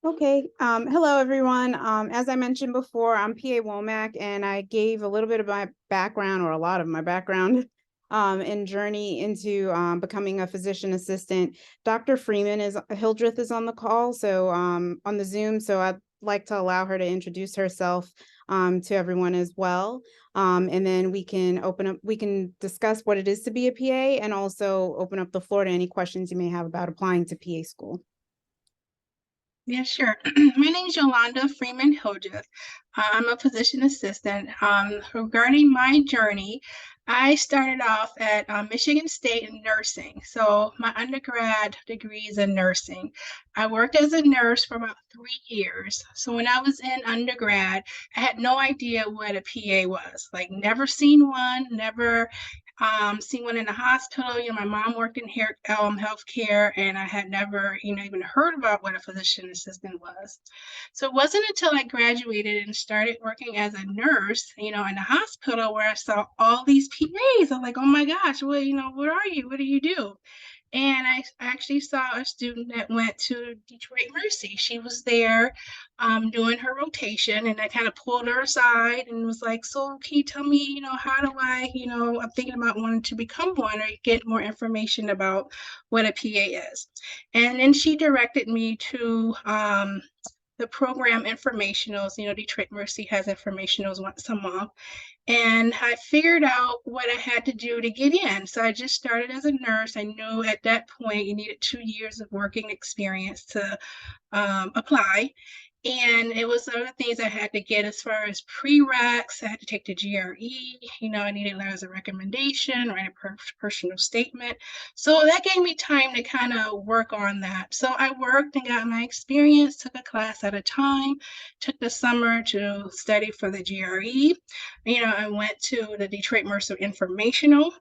Okay, hello everyone. As I mentioned before, I'm PA Womack, and I gave a little bit of my background, or a lot of my background, and journey into becoming a physician assistant. Dr. Hildreth is on the call, so on the Zoom, so I'd like to allow her to introduce herself to everyone as well. And then we can discuss what it is to be a PA, and also open up the floor to any questions you may have about applying to PA school. Yeah, sure. My name is Yolanda Freeman Hildreth. I'm a physician assistant. Regarding my journey, I started off at Michigan State in nursing. So my undergrad degree is in nursing. I worked as a nurse for about 3 years. So when I was in undergrad, I had no idea what a PA was. Like, never seen one, never seen one in the hospital. You know, my mom worked in healthcare, and I had never, even heard about what a physician assistant was. So it wasn't until I graduated and started working as a nurse, in the hospital, where I saw all these PAs. I'm like, oh my gosh, well, what are you? What do you do? And I actually saw a student that went to Detroit Mercy. She was there doing her rotation, and I kind of pulled her aside and was like, so can you tell me, how do I, I'm thinking about wanting to become one, or get more information about what a PA is. And then she directed me to the program informationals. Detroit Mercy has informationals once a month. And I figured out what I had to do to get in. So I just started as a nurse. I knew at that point you needed 2 years of working experience to apply. And it was other things I had to get as far as prereqs. I had to take the GRE. I needed letters of recommendation, write a personal statement. So that gave me time to kind of work on that. So I worked and got my experience, took a class at a time, took the summer to study for the GRE. I went to the Detroit Mercy Informational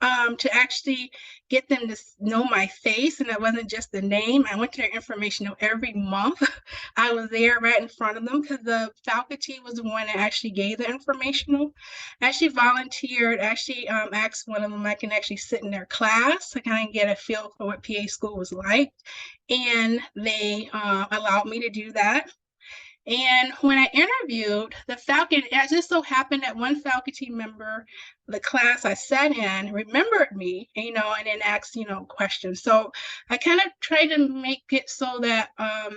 to actually get them to know my face, and it wasn't just the name. I went to their informational every month. I was there right in front of them, because the faculty was the one that actually gave the informational. I actually volunteered, asked one of them I can actually sit in their class to kind of get a feel for what PA school was like, and they allowed me to do that. And when I interviewed the faculty, it just so happened that one faculty member, the class I sat in, remembered me, and then asked, questions. So I kind of tried to make it so that I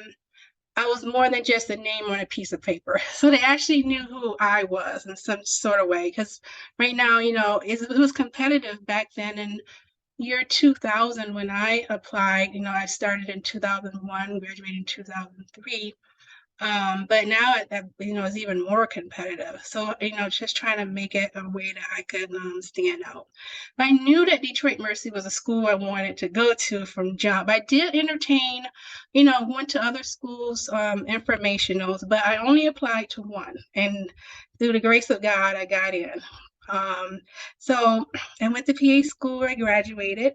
was more than just a name on a piece of paper. So they actually knew who I was in some sort of way. Because right now, it was competitive back then. In year 2000, when I applied, I started in 2001, graduated in 2003. But now it's even more competitive. So, just trying to make it a way that I could stand out. But I knew that Detroit Mercy was a school I wanted to go to from jump. I did entertain, went to other schools, informationals, but I only applied to one. And through the grace of God, I got in. So I went to PA school, I graduated.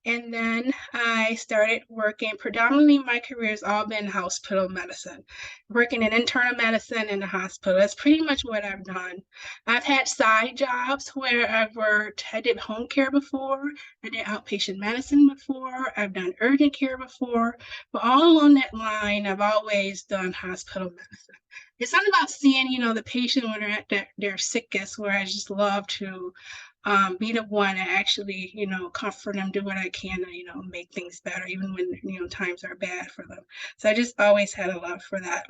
And then I started working. Predominantly, my career has all been hospital medicine, working in internal medicine in the hospital. That's pretty much what I've done. I've had side jobs where I did home care before, I did outpatient medicine before, I've done urgent care before, but all along that line, I've always done hospital medicine. It's something about seeing, the patient when they're at their sickest, where I just love to be the one to actually, comfort them, do what I can to, make things better, even when, times are bad for them. So I just always had a love for that.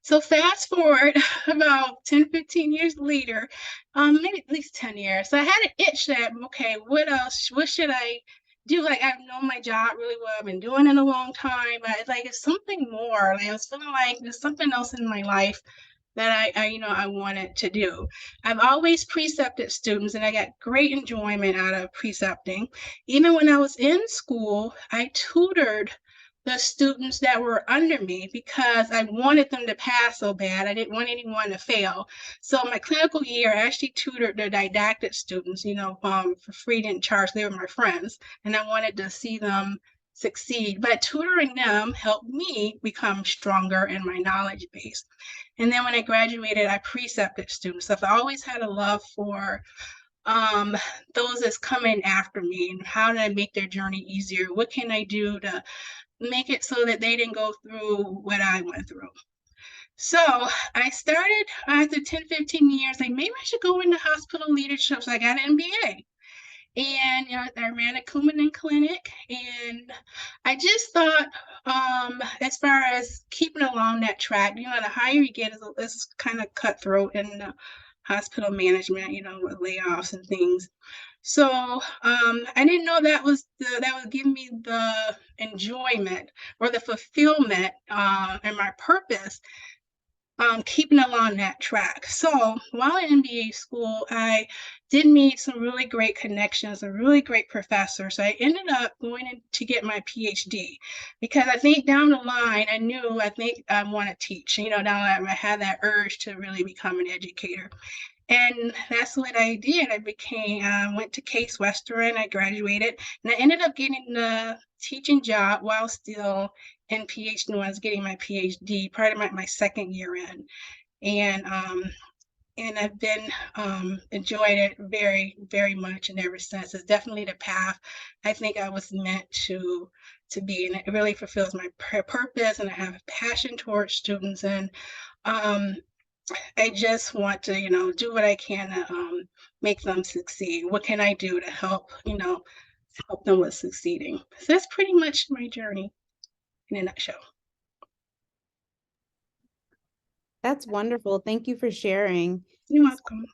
So fast forward about 10, 15 years later, maybe at least 10 years. So I had an itch that, okay, what else? What should I do? Like, I've known my job really well. I've been doing it a long time, but it's something more. Like, I was feeling like there's something else in my life that I wanted to do. I've always precepted students, and I got great enjoyment out of precepting. Even when I was in school, I tutored the students that were under me because I wanted them to pass so bad. I didn't want anyone to fail. So my clinical year, I actually tutored the didactic students, for free, didn't charge. They were my friends, and I wanted to see them succeed. But tutoring them helped me become stronger in my knowledge base. And then when I graduated, I precepted students. So I've always had a love for those that's coming after me, and how do I make their journey easier? What can I do to make it so that they didn't go through what I went through? So I started after 10, 15 years, like maybe I should go into hospital leadership. So I got an MBA. And I ran a Coumadin clinic, and I just thought, as far as keeping along that track, the higher you get, it's kind of cutthroat in the hospital management, with layoffs and things. So I didn't know that would give me the enjoyment or the fulfillment and my purpose, keeping along that track. So while in MBA school, I did meet some really great connections and really great professors. I ended up going in to get my PhD because I think down the line, I think I want to teach. Now I had that urge to really become an educator. And that's what I did. Went to Case Western, I graduated, and I ended up getting the teaching job while still in PhD, when I was getting my PhD, part of my second year in. And I've been enjoyed it very, very much, and ever since. It's definitely the path I think I was meant to be, and it really fulfills my purpose, and I have a passion towards students, and I just want to, do what I can to make them succeed. What can I do to help them with succeeding? So that's pretty much my journey in a nutshell. That's wonderful. Thank you for sharing. You're welcome.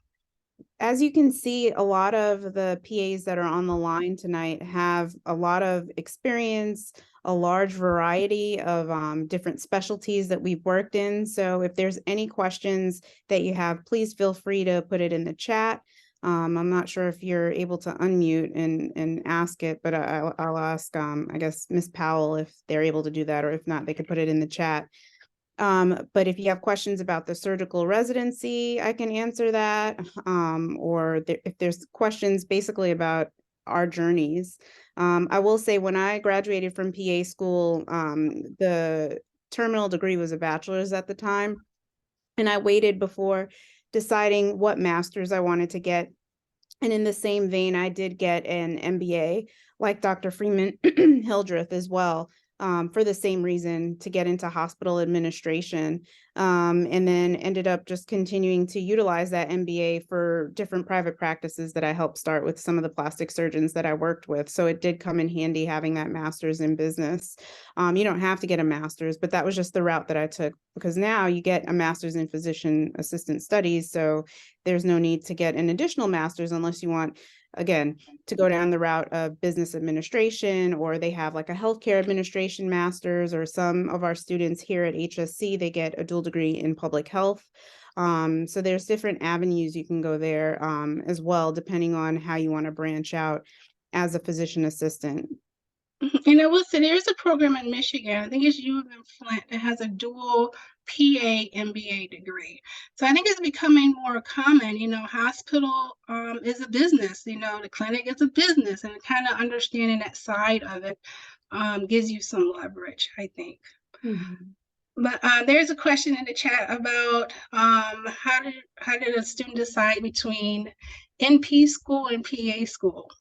As you can see, a lot of the PAs that are on the line tonight have a lot of experience, a large variety of different specialties that we've worked in. So if there's any questions that you have, please feel free to put it in the chat. I'm not sure if you're able to unmute and ask it, but I'll ask, I guess, Ms. Powell if they're able to do that, or if not, they could put it in the chat. But if you have questions about the surgical residency, I can answer that. Or if there's questions basically about our journeys. I will say, when I graduated from PA school, the terminal degree was a bachelor's at the time, and I waited before deciding what master's I wanted to get. And in the same vein, I did get an MBA, like Dr. Freeman Hildreth as well, for the same reason, to get into hospital administration, and then ended up just continuing to utilize that MBA for different private practices that I helped start with some of the plastic surgeons that I worked with. So it did come in handy having that master's in business. You don't have to get a master's, but that was just the route that I took, because now you get a master's in physician assistant studies. So there's no need to get an additional master's unless you want, again, to go down the route of business administration, or they have like a healthcare administration master's, or some of our students here at HSC, they get a dual degree in public health. So there's different avenues you can go there as well, depending on how you want to branch out as a physician assistant. And I will say there's a program in Michigan, I think it's U of M Flint, that has a dual PA MBA degree. So I think it's becoming more common, hospital is a business, the clinic is a business, and kind of understanding that side of it gives you some leverage, I think. But there's a question in the chat about how did a student decide between NP school and PA school?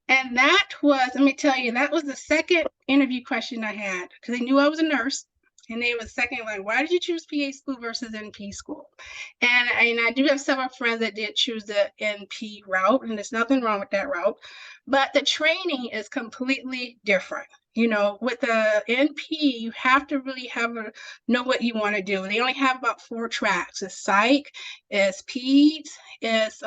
And that was, let me tell you, that was the second interview question I had, because they knew I was a nurse. And they were second, like, why did you choose PA school versus NP school? And I do have several friends that did choose the NP route, and there's nothing wrong with that route. But the training is completely different. With the NP, you have to really know what you want to do. They only have about 4 tracks. It's psych, it's peds, it's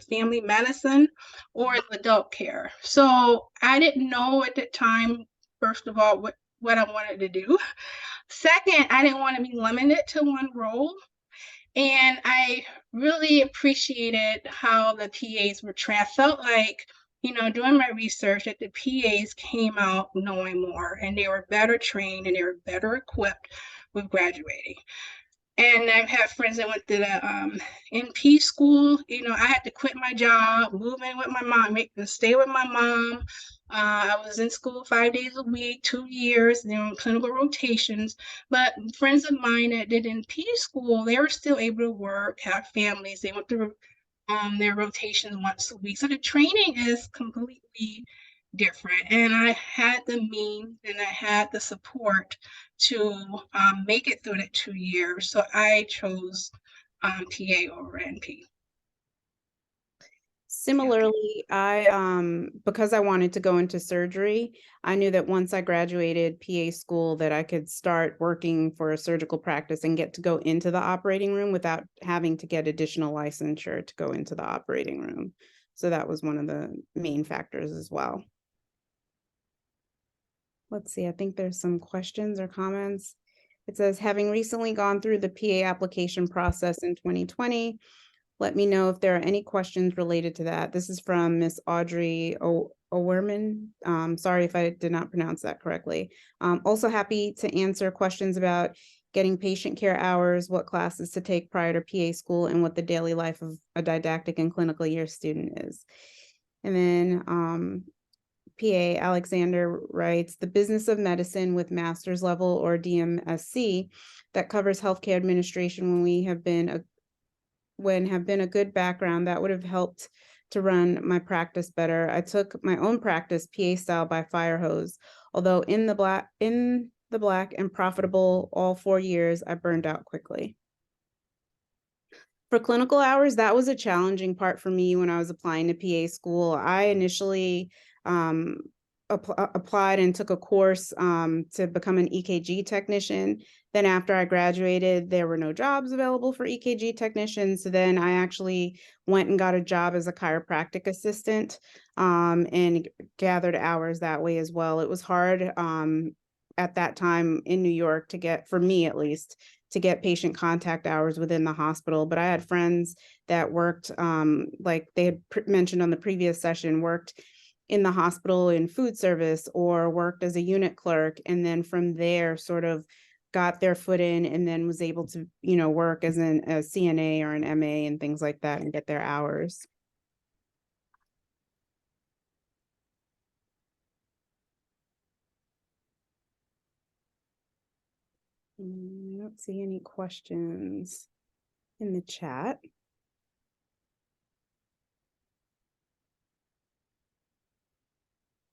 family medicine, or adult care. So I didn't know at the time, first of all, what I wanted to do. Second, I didn't want to be limited to one role. And I really appreciated how the PAs were trained. I felt like, doing my research, that the PAs came out knowing more, and they were better trained, and they were better equipped with graduating. And I've had friends that went to the NP school. I had to quit my job, move in with my mom, stay with my mom. I was in school 5 days a week, 2 years, clinical rotations. But friends of mine that did NP school, they were still able to work, have families. They went through their rotations once a week. So the training is completely different. And I had the means and I had the support to make it through that 2 years. So I chose PA over NP. Similarly, because I wanted to go into surgery, I knew that once I graduated PA school that I could start working for a surgical practice and get to go into the operating room without having to get additional licensure to go into the operating room. So that was one of the main factors as well. Let's see, I think there's some questions or comments. It says, having recently gone through the PA application process in 2020, let me know if there are any questions related to that. This is from Miss Audrey Owerman. Sorry if I did not pronounce that correctly. Also happy to answer questions about getting patient care hours, what classes to take prior to PA school, and what the daily life of a didactic and clinical year student is. And then PA Alexander writes, the business of medicine with master's level or DMSC that covers healthcare administration have been a good background that would have helped to run my practice better. I took my own practice PA style by fire hose. Although in the black and profitable all 4 years, I burned out quickly. For clinical hours, that was a challenging part for me when I was applying to PA school. I initially applied and took a course to become an EKG technician. Then after I graduated, there were no jobs available for EKG technicians. So then I actually went and got a job as a chiropractic assistant and gathered hours that way as well. It was hard at that time in New York to get, for me at least, to get patient contact hours within the hospital. But I had friends that worked, like they had mentioned on the previous session, worked in the hospital in food service or worked as a unit clerk. And then from there sort of got their foot in and then was able to, work as a CNA or an MA and things like that and get their hours. I don't see any questions in the chat.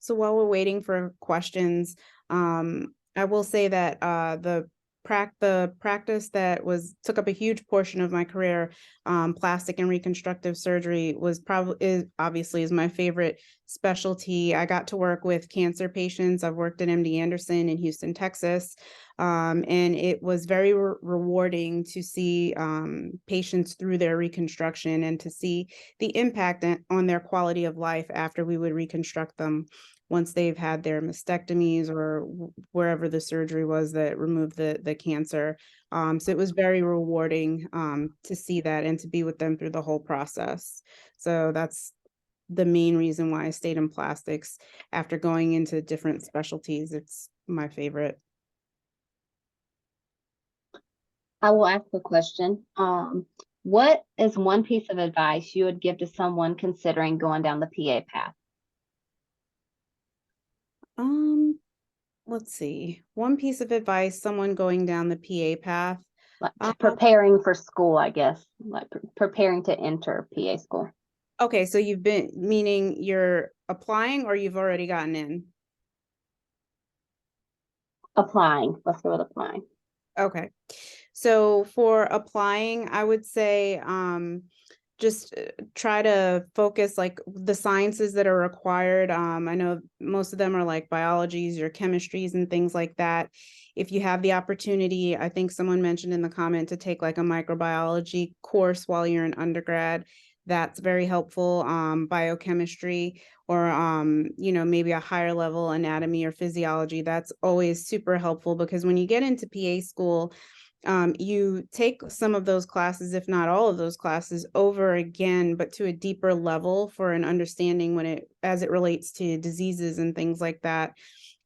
So while we're waiting for questions, I will say that the practice that took up a huge portion of my career, plastic and reconstructive surgery, obviously is my favorite specialty. I got to work with cancer patients. I've worked at MD Anderson in Houston, Texas, and it was very rewarding to see patients through their reconstruction and to see the impact on their quality of life after we would reconstruct them once they've had their mastectomies or wherever the surgery was that removed the cancer. So it was very rewarding to see that and to be with them through the whole process. So that's the main reason why I stayed in plastics after going into different specialties. It's my favorite. I will ask a question. What is one piece of advice you would give to someone considering going down the PA path? Let's see. One piece of advice, someone going down the PA path. Like preparing for school, I guess, like preparing to enter PA school. Okay, so you've been, meaning you're applying or you've already gotten in? Applying. Let's go with applying. Okay. So for applying, I would say just try to focus like the sciences that are required. I know most of them are like biologies, your chemistries and things like that. If you have the opportunity, I think someone mentioned in the comment to take like a microbiology course while you're in undergrad. That's very helpful. Biochemistry or, you know, maybe a higher level anatomy or physiology. That's always super helpful because when you get into PA school, you take some of those classes, if not all of those classes, over again, but to a deeper level for an understanding as it relates to diseases and things like that.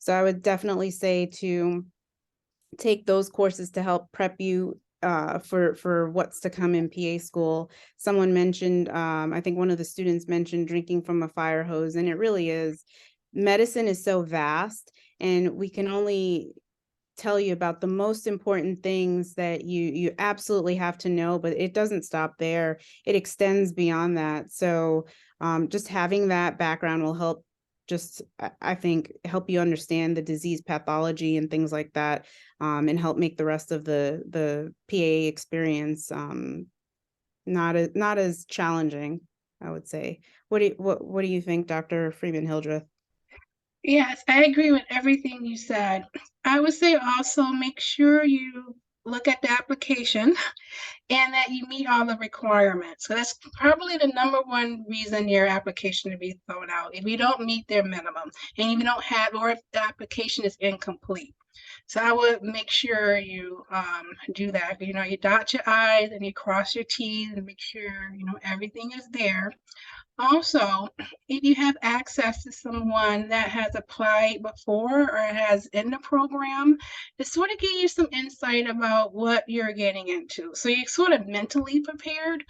So I would definitely say to take those courses to help prep you for what's to come in PA school. Someone mentioned, I think one of the students mentioned drinking from a fire hose, and it really is. Medicine is so vast, and we can only tell you about the most important things that you absolutely have to know, but it doesn't stop there. It extends beyond that. So just having that background will help I think, help you understand the disease pathology and things like that, and help make the rest of the PA experience not as challenging, I would say. What do you think, Dr. Freeman Hildreth? Yes, I agree with everything you said. I would say also make sure you look at the application and that you meet all the requirements. So that's probably the number one reason your application to be thrown out. If you don't meet their minimum and if you don't have, or if the application is incomplete. So I would make sure you do that. You know, you dot your I's and you cross your T's and make sure, you know, everything is there. Also, if you have access to someone that has applied before or has in the program, it sort of give you some insight about what you're getting into. So you're sort of mentally prepared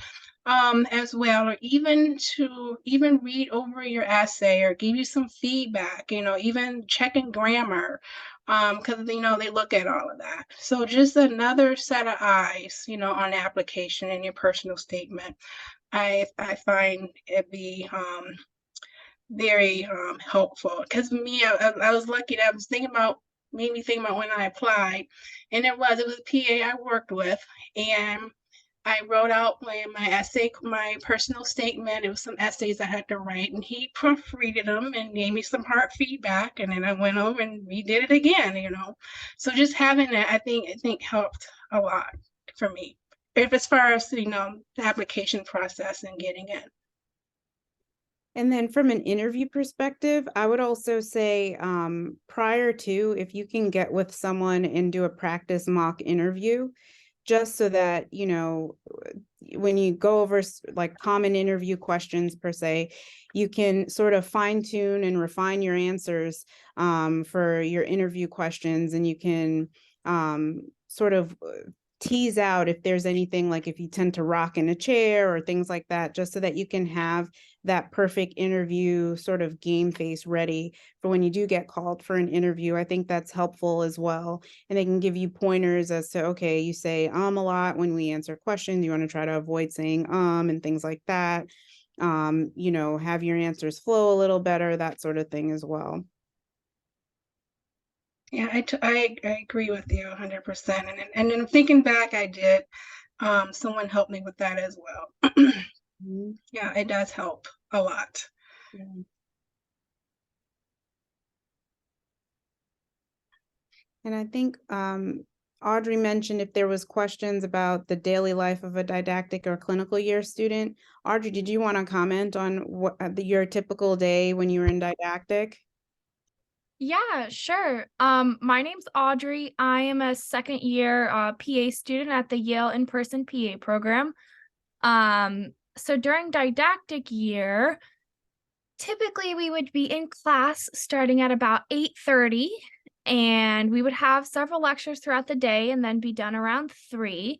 as well, or even to read over your essay or give you some feedback, you know, even checking grammar, because you know they look at all of that. So just another set of eyes, you know, on the application and your personal statement. I find it be very helpful because me, I was lucky that I was thinking about, made me think about when I applied, and it was a PA I worked with, and I wrote out my essay, my personal statement. It was some essays I had to write, and he proofreaded them and gave me some hard feedback, and then I went over and redid it again, you know. So just having that, I think helped a lot for me. If as far as, you know, the application process and getting in. And then from an interview perspective, I would also say prior to, if you can get with someone and do a practice mock interview, just so that, you know, when you go over like common interview questions per se, you can sort of fine tune and refine your answers for your interview questions, and you can sort of tease out if there's anything like if you tend to rock in a chair or things like that, just so that you can have that perfect interview sort of game face ready for when you do get called for an interview. I think that's helpful as well. And they can give you pointers as to, okay, you say a lot when we answer questions. You want to try to avoid saying and things like that. You know, have your answers flow a little better, that sort of thing as well. Yeah, I agree with you 100%. And then thinking back, I did. Someone helped me with that as well. Yeah, it does help a lot. Yeah. And I think Audrey mentioned if there was questions about the daily life of a didactic or clinical year student. Audrey, did you want to comment on what your typical day when you were in didactic? Yeah, sure. My name's Audrey. I am a second year PA student at the Yale in-person PA program. So during didactic year, typically we would be in class starting at about 8:30, and we would have several lectures throughout the day and then be done around 3.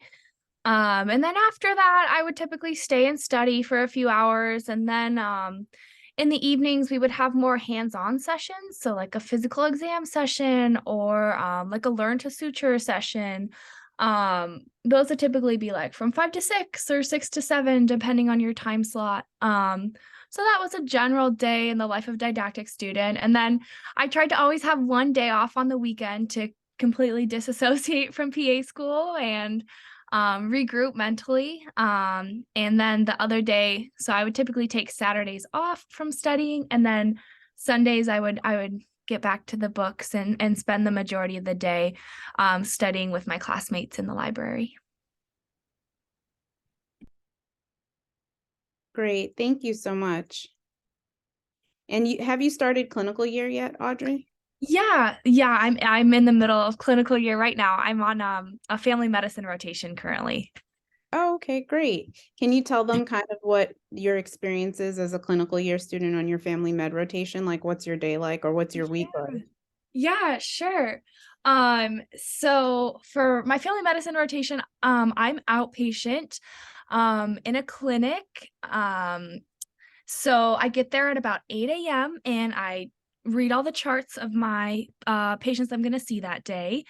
And then after that, I would typically stay and study for a few hours. And then in the evenings, we would have more hands-on sessions. So like a physical exam session or like a learn to suture session. Those would typically be like from 5 to 6 or 6 to 7, depending on your time slot. So that was a general day in the life of a didactic student. And then I tried to always have one day off on the weekend to completely disassociate from PA school and regroup mentally. And then the other day, so I would typically take Saturdays off from studying, and then Sundays I would get back to the books and spend the majority of the day studying with my classmates in the library. Great. Thank you so much. And have you started clinical year yet, Audrey? Yeah, I'm in the middle of clinical year right now. I'm on a family medicine rotation currently. Oh, okay, great. Can you tell them kind of what your experience is as a clinical year student on your family med rotation? Like, what's your day like, or what's your week like? Yeah, sure. So for my family medicine rotation, I'm outpatient in a clinic. So I get there at about 8 a.m. and I read all the charts of my patients I'm going to see that day.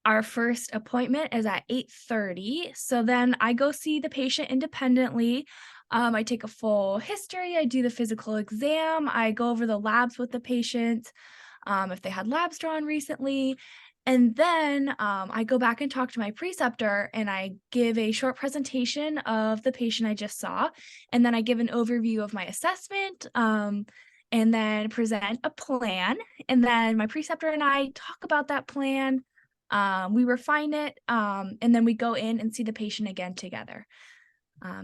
Our first appointment is at 8:30. So then I go see the patient independently. I take a full history. I do the physical exam. I go over the labs with the patient, if they had labs drawn recently. And then I go back and talk to my preceptor and I give a short presentation of the patient I just saw. And then I give an overview of my assessment and then present a plan. And then my preceptor and I talk about that plan. We refine it and then we go in and see the patient again together.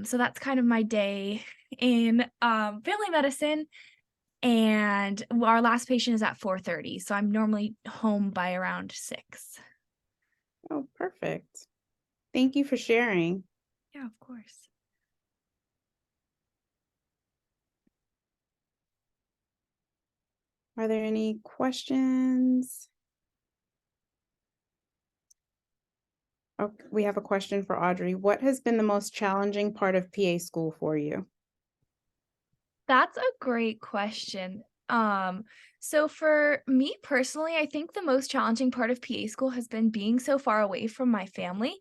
So that's kind of my day in family medicine. And our last patient is at 4:30. So I'm normally home by around 6. Oh, perfect. Thank you for sharing. Yeah, of course. Are there any questions? Oh, we have a question for Audrey. What has been the most challenging part of PA school for you? That's a great question. So for me personally, I think the most challenging part of PA school has been being so far away from my family.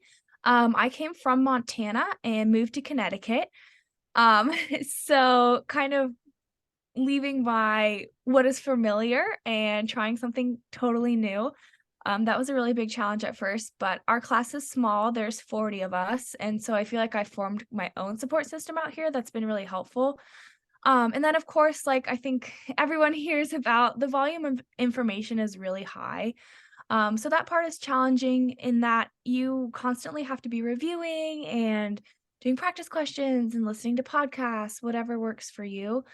I came from Montana and moved to Connecticut. So kind of leaving what is familiar and trying something totally new. That was a really big challenge at first, but our class is small. There's 40 of us. And so I feel like I formed my own support system out here that's been really helpful. And then of course, like I think everyone hears about, the volume of information is really high. So that part is challenging in that you constantly have to be reviewing and doing practice questions and listening to podcasts, whatever works for you.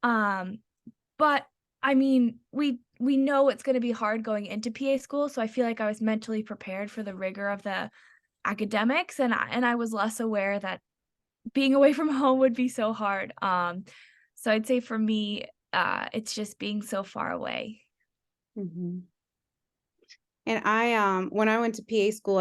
But I mean, we know it's going to be hard going into PA school, so I feel like I was mentally prepared for the rigor of the academics, and I was less aware that being away from home would be so hard. So I'd say for me, it's just being so far away. Mm-hmm. And I when I went to PA school,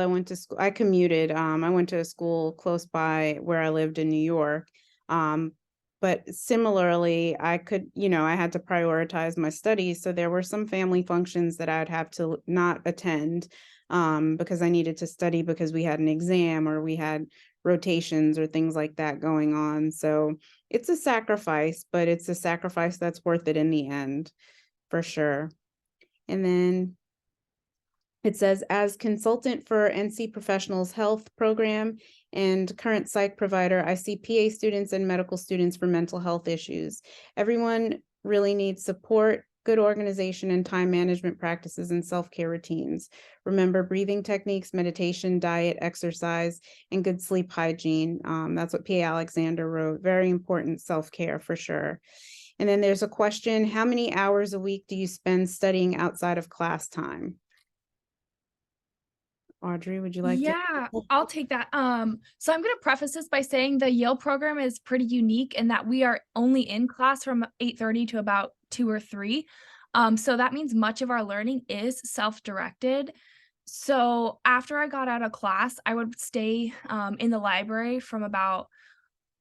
I commuted. I went to a school close by where I lived in New York. But similarly, I had to prioritize my studies. So there were some family functions that I'd have to not attend because I needed to study because we had an exam or we had rotations or things like that going on. So it's a sacrifice, but it's a sacrifice that's worth it in the end, for sure. And then it says, as consultant for NC Professionals Health Program and current psych provider, I see PA students and medical students for mental health issues. Everyone really needs support, good organization, and time management practices and self-care routines. Remember breathing techniques, meditation, diet, exercise, and good sleep hygiene. That's what PA Alexander wrote. Very important self-care for sure. And then there's a question, how many hours a week do you spend studying outside of class time? Audrey, would you like to? Yeah, I'll take that. So I'm going to preface this by saying the Yale program is pretty unique in that we are only in class from 8:30 to about 2 or 3. So that means much of our learning is self-directed. So after I got out of class, I would stay in the library from about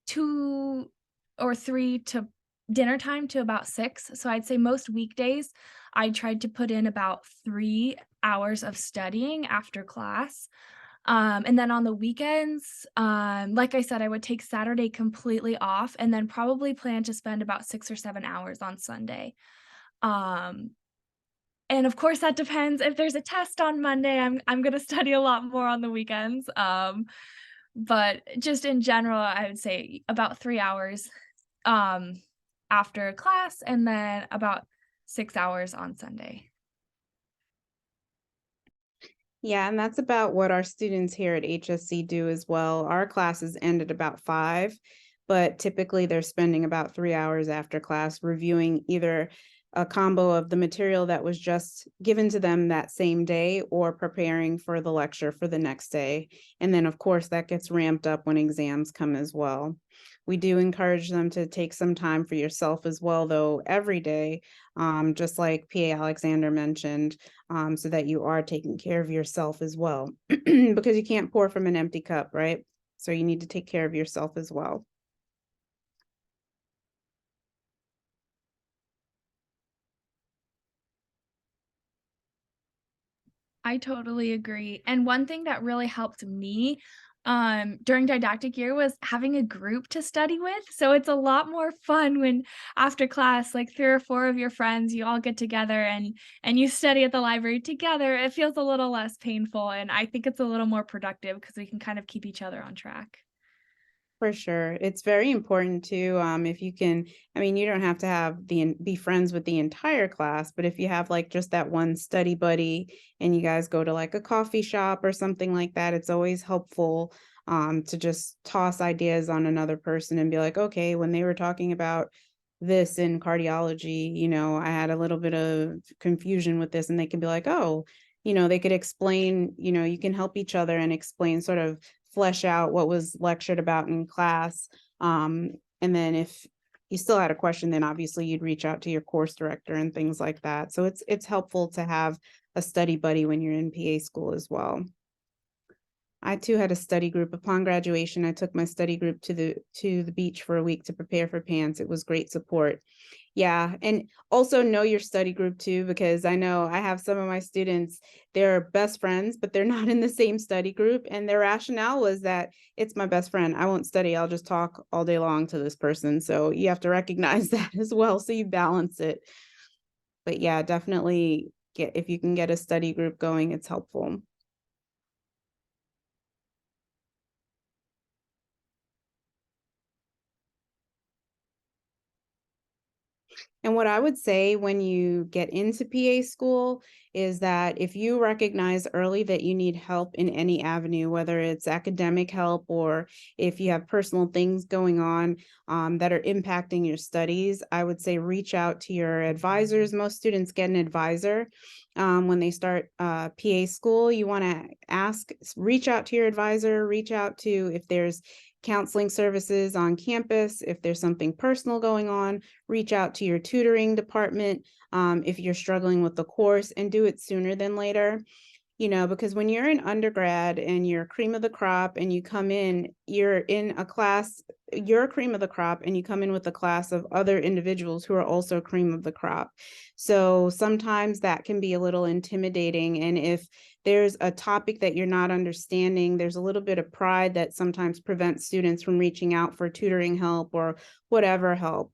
2 or 3 to dinner time to about 6. So I'd say most weekdays I tried to put in about 3 hours of studying after class. And then on the weekends, like I said, I would take Saturday completely off and then probably plan to spend about 6 or 7 hours on Sunday. Um, and of course that depends if there's a test on Monday, I'm gonna study a lot more on the weekends. But just in general, I would say about 3 hours um after class and then about 6 hours on Sunday. Yeah, and that's about what our students here at HSC do as well. Our classes end at about 5, but typically they're spending about 3 hours after class reviewing either a combo of the material that was just given to them that same day or preparing for the lecture for the next day. And then, of course, that gets ramped up when exams come as well. We do encourage them to take some time for yourself as well, though, every day, just like PA Alexander mentioned, so that you are taking care of yourself as well, because you can't pour from an empty cup, right? So you need to take care of yourself as well. I totally agree. And one thing that really helped me during didactic year was having a group to study with. So it's a lot more fun when after class, like 3 or 4 of your friends, you all get together and you study at the library together. It feels a little less painful and I think it's a little more productive because we can kind of keep each other on track. For sure. It's very important too. If you can, I mean, you don't have to have be friends with the entire class, but if you have like just that one study buddy and you guys go to like a coffee shop or something like that, it's always helpful to just toss ideas on another person and be like, okay, when they were talking about this in cardiology, I had a little bit of confusion with this, and they can be like, oh, they could explain, you can help each other and explain, sort of flesh out what was lectured about in class. And then if you still had a question, then obviously you'd reach out to your course director and things like that. So it's helpful to have a study buddy when you're in PA school as well. I too had a study group. Upon graduation, I took my study group to the beach for a week to prepare for PANCE. It was great support. Yeah, and also know your study group too, because I know I have some of my students, they're best friends, but they're not in the same study group. And their rationale was that it's my best friend. I won't study. I'll just talk all day long to this person. So you have to recognize that as well, so you balance it. But yeah, definitely if you can get a study group going, it's helpful. And what I would say when you get into PA school is that if you recognize early that you need help in any avenue, whether it's academic help or if you have personal things going on that are impacting your studies, I would say reach out to your advisors. Most students get an advisor when they start PA school. You want to reach out to your advisor, reach out to if there's counseling services on campus. If there's something personal going on, reach out to your tutoring department if you're struggling with the course, and do it sooner than later. Because when you're in undergrad and you're cream of the crop and you come in, you're in a class, you're cream of the crop and you come in with a class of other individuals who are also cream of the crop. So sometimes that can be a little intimidating. And if there's a topic that you're not understanding, there's a little bit of pride that sometimes prevents students from reaching out for tutoring help or whatever help,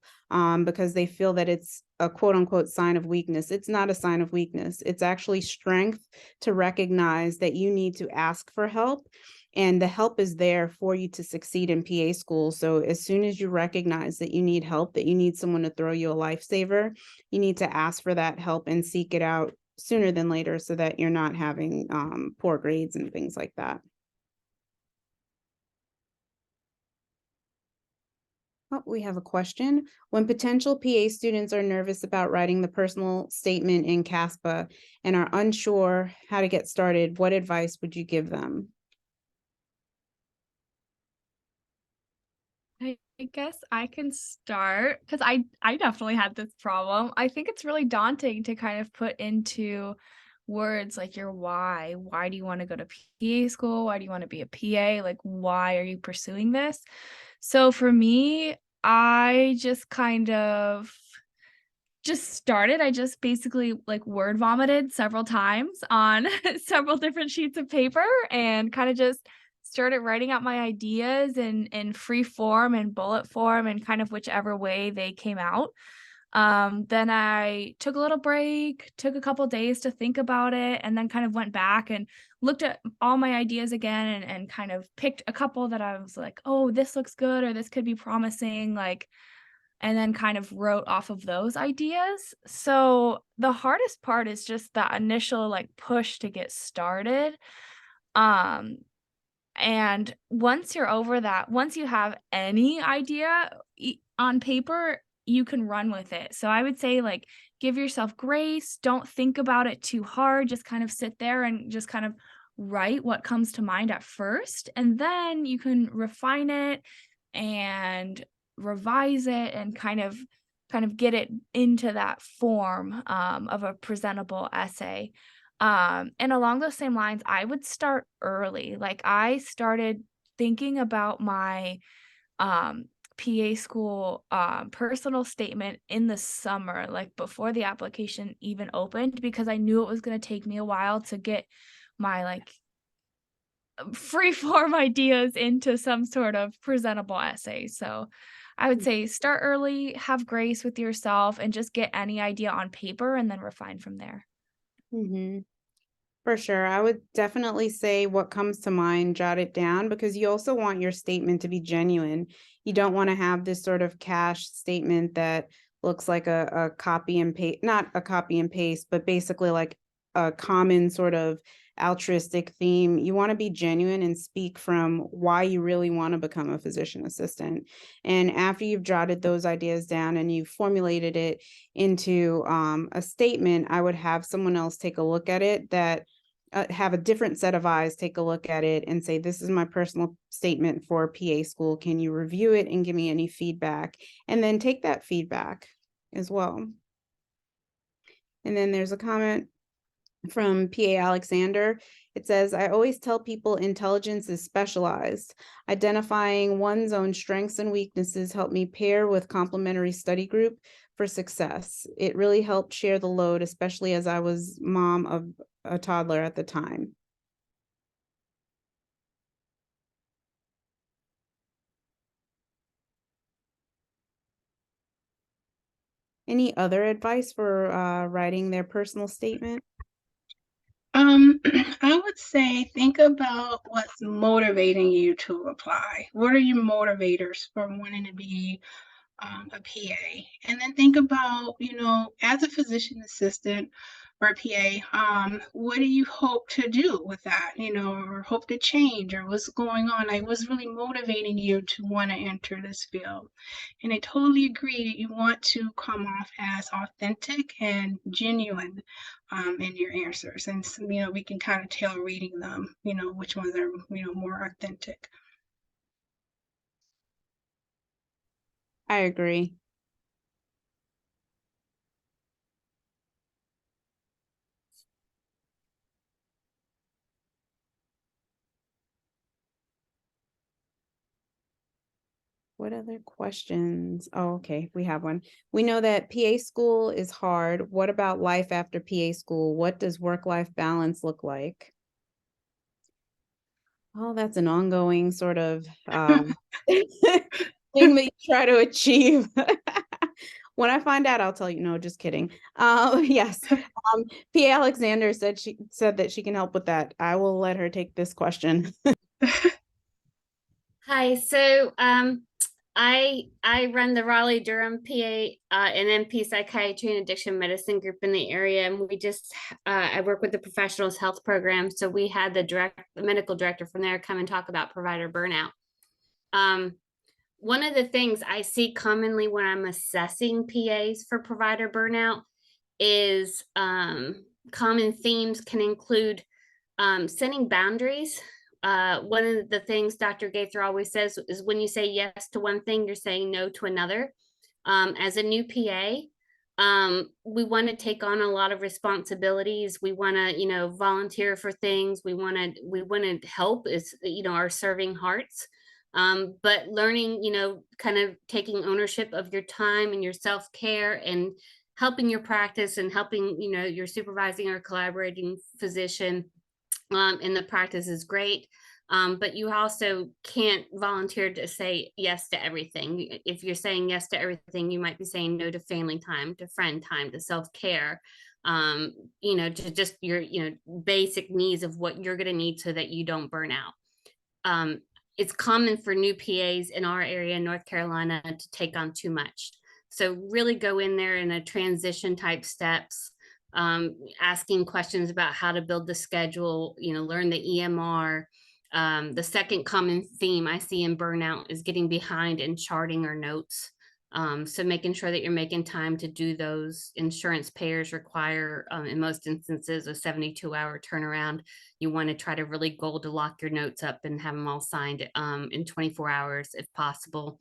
because they feel that it's a quote unquote sign of weakness. It's not a sign of weakness. It's actually strength to recognize that you need to ask for help, and the help is there for you to succeed in PA school. So as soon as you recognize that you need help, that you need someone to throw you a lifesaver, you need to ask for that help and seek it out sooner than later so that you're not having poor grades and things like that. Oh, we have a question. When potential PA students are nervous about writing the personal statement in CASPA and are unsure how to get started, what advice would you give them? I guess I can start because I definitely had this problem. I think it's really daunting to kind of put into words like your why. Why do you want to go to PA school? Why do you want to be a PA? Like, why are you pursuing this? So for me, I just kind of just started. I just basically like word vomited several times on several different sheets of paper and kind of just started writing out my ideas in free form and bullet form and kind of whichever way they came out. Then I took a little break, took a couple days to think about it, and then kind of went back and looked at all my ideas again and kind of picked a couple that I was like, oh, this looks good or this could be promising. Like, and then kind of wrote off of those ideas. So the hardest part is just that initial like push to get started. Um, and once you're over that, once you have any idea on paper, you can run with it. So I would say like give yourself grace, don't think about it too hard, just kind of sit there and just kind of write what comes to mind at first, and then you can refine it and revise it and kind of get it into that form of a presentable essay. And along those same lines, I would start early. Like I started thinking about my PA school personal statement in the summer, like before the application even opened, because I knew it was going to take me a while to get my like free form ideas into some sort of presentable essay. So I would say start early, have grace with yourself, and just get any idea on paper and then refine from there. Mm-hmm. For sure. I would definitely say what comes to mind, jot it down, because you also want your statement to be genuine. You don't want to have this sort of cash statement that looks like a copy and paste, not a copy and paste, but basically like a common sort of altruistic theme. You want to be genuine and speak from why you really want to become a physician assistant. And after you've jotted those ideas down and you've formulated it into a statement, I would have someone else take a look at it that have a different set of eyes take a look at it and say, this is my personal statement for PA school. Can you review it and give me any feedback? And then take that feedback as well. And then there's a comment from PA Alexander. It says, I always tell people intelligence is specialized. Identifying one's own strengths and weaknesses helped me pair with complementary study group for success. It really helped share the load, especially as I was mom of a toddler at the time. Any other advice for writing their personal statement? I would say think about what's motivating you to apply. What are your motivators for wanting to be a PA? And then think about, as a physician assistant or a PA, what do you hope to do with that, or hope to change, or what's going on? Like, what's really motivating you to want to enter this field? And I totally agree. You want to come off as authentic and genuine in your answers. And, we can kind of tell reading them, which ones are, more authentic. I agree. What other questions? Oh, okay, we have one. We know that PA school is hard. What about life after PA school? What does work-life balance look like? Oh, that's an ongoing sort of thing that you try to achieve. When I find out, I'll tell you. No, just kidding. Yes. PA Alexander said that she can help with that. I will let her take this question. Hi, so I run the Raleigh Durham PA and NP Psychiatry and Addiction Medicine group in the area, and we just I work with the Professionals Health Program. So we had the medical director from there come and talk about provider burnout. one of the things I see commonly when I'm assessing PAs for provider burnout is common themes can include setting boundaries. One of the things Dr. Gaither always says is when you say yes to one thing, you're saying no to another. As a new PA, we want to take on a lot of responsibilities. We want to, you know, volunteer for things. We want to help, is, you know, our serving hearts. But learning, you know, kind of taking ownership of your time and your self-care and helping your practice and helping, you know, your supervising or collaborating physician in the practice is great. But you also can't volunteer to say yes to everything. If you're saying yes to everything, you might be saying no to family time, to friend time, to self-care, you know, to just your, you know, basic needs of what you're going to need so that you don't burn out. It's common for new PAs in our area in North Carolina to take on too much. So really go in there in a transition type steps, asking questions about how to build the schedule, you know, learn the EMR. The second common theme I see in burnout is getting behind in charting or notes. So making sure that you're making time to do those. Insurance payers require, in most instances, a 72-hour turnaround. You want to try to really goal to lock your notes up and have them all signed in 24 hours if possible.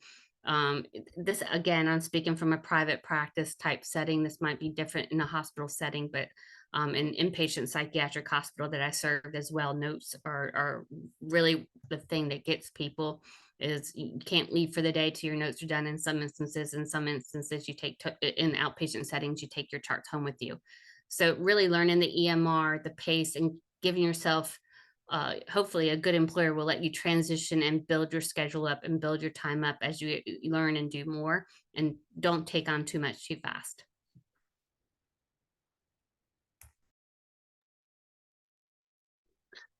This, again, I'm speaking from a private practice type setting. This might be different in a hospital setting, but in inpatient psychiatric hospital that I served as well, notes are really the thing that gets people. Is you can't leave for the day till your notes are done. In some instances, you take in outpatient settings, you take your charts home with you. So really learning the EMR, the pace, and giving yourself, hopefully a good employer will let you transition and build your schedule up and build your time up as you learn and do more, and don't take on too much too fast.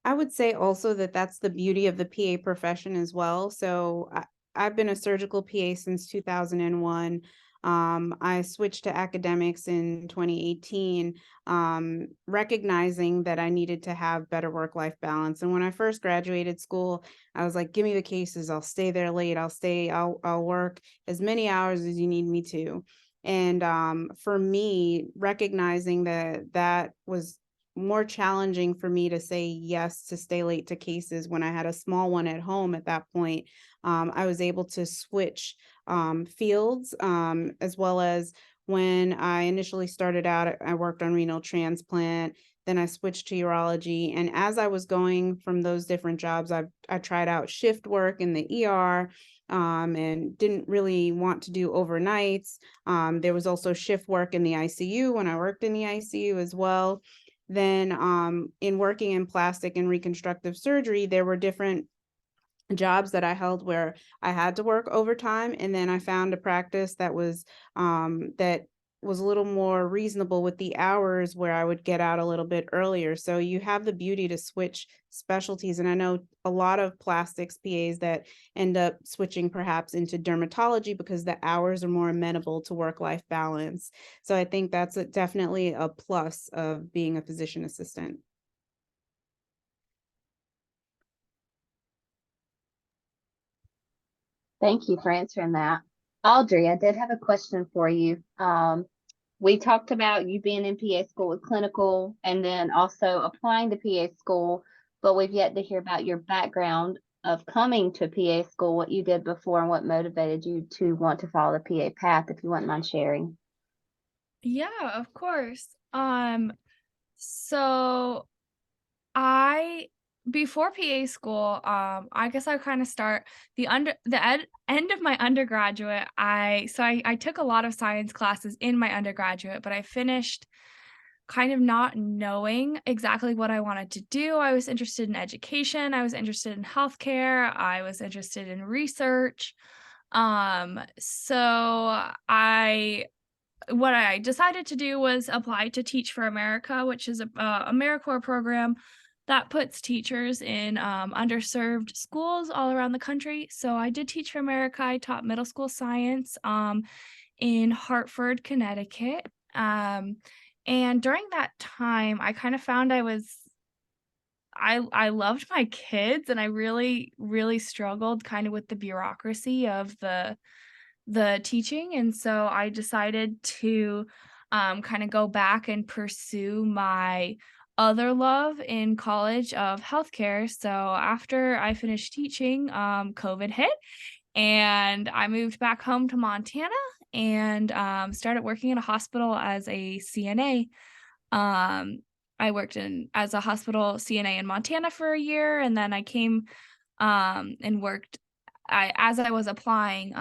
I would say also that that's the beauty of the PA profession as well. So I've been a surgical PA since 2001. I switched to academics in 2018, recognizing that I needed to have better work-life balance. And when I first graduated school, I was like, give me the cases. I'll stay there late. I'll work as many hours as you need me to. And for me, recognizing that was more challenging for me to say yes to stay late to cases when I had a small one at home at that point. I was able to switch fields, as well as when I initially started out, I worked on renal transplant, then I switched to urology. And as I was going from those different jobs, I tried out shift work in the ER, and didn't really want to do overnights. There was also shift work in the ICU when I worked in the ICU as well. Then in working in plastic and reconstructive surgery, there were different jobs that I held where I had to work overtime. And then I found a practice that was a little more reasonable with the hours where I would get out a little bit earlier. So you have the beauty to switch specialties. And I know a lot of plastics PAs that end up switching perhaps into dermatology because the hours are more amenable to work-life balance. So I think that's definitely a plus of being a physician assistant. Thank you for answering that. Audrey, I did have a question for you. We talked about you being in PA school with clinical and then also applying to PA school, but we've yet to hear about your background of coming to PA school, what you did before and what motivated you to want to follow the PA path, if you wouldn't mind sharing. Yeah, of course. So before PA school, I guess I kind of start end of my undergraduate. I took a lot of science classes in my undergraduate, but I finished kind of not knowing exactly what I wanted to do. I was interested in education. I was interested in healthcare. I was interested in research. What I decided to do was apply to Teach for America, which is a AmeriCorps program that puts teachers in underserved schools all around the country. So I did Teach for America. I taught middle school science in Hartford, Connecticut. And during that time, I kind of found I was I loved my kids, and I really, really struggled kind of with the bureaucracy of the teaching. And so I decided to kind of go back and pursue my other love in college of healthcare. So after I finished teaching, COVID hit, and I moved back home to Montana and started working in a hospital as a CNA. I worked in as a hospital CNA in Montana for a year, and then I came and worked. As I was applying,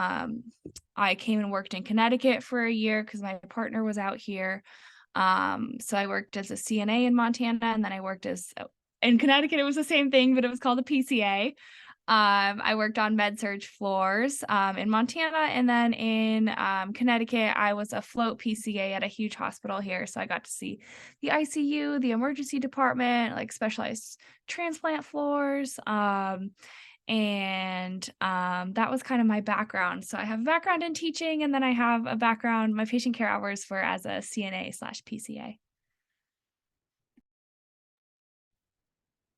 I came and worked in Connecticut for a year because my partner was out here. So I worked as a CNA in Montana, and then I worked as in Connecticut. It was the same thing, but it was called a PCA. I worked on med surge floors in Montana, and then in Connecticut, I was a float PCA at a huge hospital here. So I got to see the ICU, the emergency department, like specialized transplant floors. And that was kind of my background. So I have a background in teaching, and then I have a background, my patient care hours were as a CNA/PCA.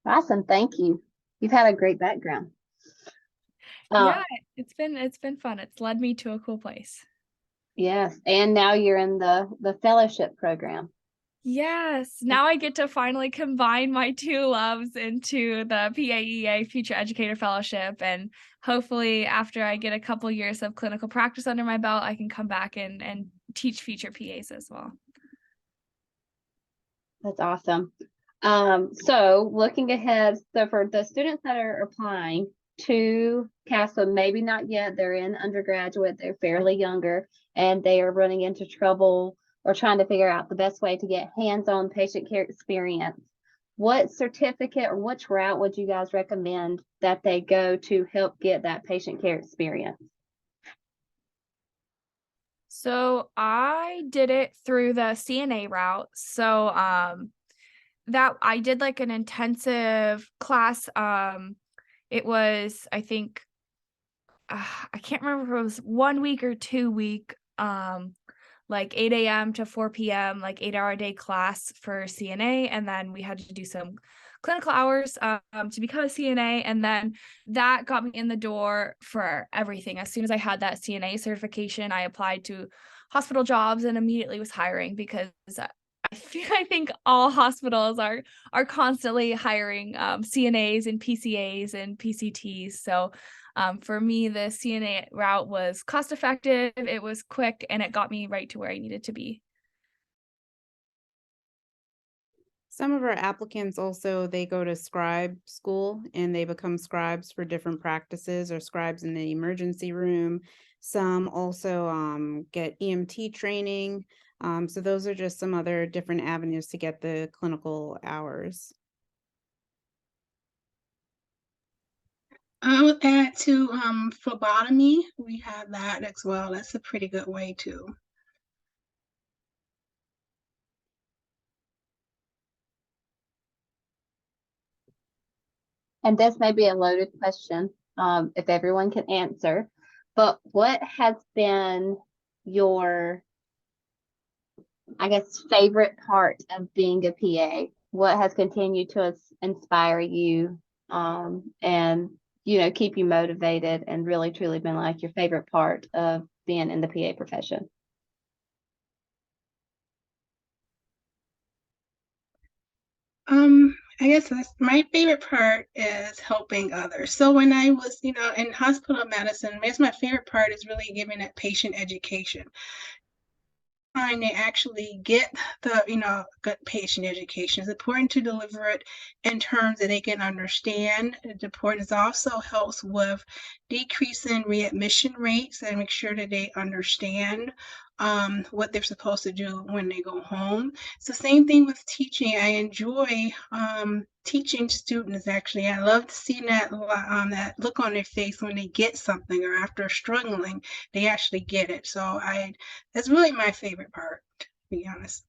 Awesome. Thank you. You've had a great background. Yeah, it's been fun. It's led me to a cool place. Yes. And now you're in the fellowship program. Yes, now I get to finally combine my two loves into the PAEA Future Educator Fellowship, and hopefully after I get a couple years of clinical practice under my belt, I can come back and teach future PAs as well. That's awesome. So looking ahead, so for the students that are applying to CASPA, maybe not yet, they're in undergraduate, they're fairly younger, and they are running into trouble or trying to figure out the best way to get hands-on patient care experience. What certificate or which route would you guys recommend that they go to help get that patient care experience? So I did it through the CNA route. So that I did like an intensive class. It was, I think, I can't remember if it was 1 week or 2 week, like 8 a.m. to 4 p.m., like 8-hour a day class for CNA. And then we had to do some clinical hours to become a CNA. And then that got me in the door for everything. As soon as I had that CNA certification, I applied to hospital jobs and immediately was hiring, because I think all hospitals are constantly hiring CNAs and PCAs and PCTs. So for me, the CNA route was cost effective, it was quick, and it got me right to where I needed to be. Some of our applicants also, they go to scribe school and they become scribes for different practices, or scribes in the emergency room. Some also get EMT training. So those are just some other different avenues to get the clinical hours. I would add to phlebotomy. We have that as well. That's a pretty good way too. And this may be a loaded question, if everyone can answer, but what has been your, I guess, favorite part of being a PA? What has continued to inspire you and, you know, keep you motivated, and really truly been like your favorite part of being in the PA profession? I guess that's my favorite part is helping others. So when I was, in hospital medicine, I guess my favorite part is really giving that patient education. Time they actually get the good patient education. It's important to deliver it in terms that they can understand. It's important. It also helps with decreasing readmission rates and make sure that they understand what they're supposed to do when they go home. It's the same thing with teaching. I enjoy teaching students. Actually, I love seeing that look on their face when they get something, or after struggling, they actually get it. So that's really my favorite part, to be honest.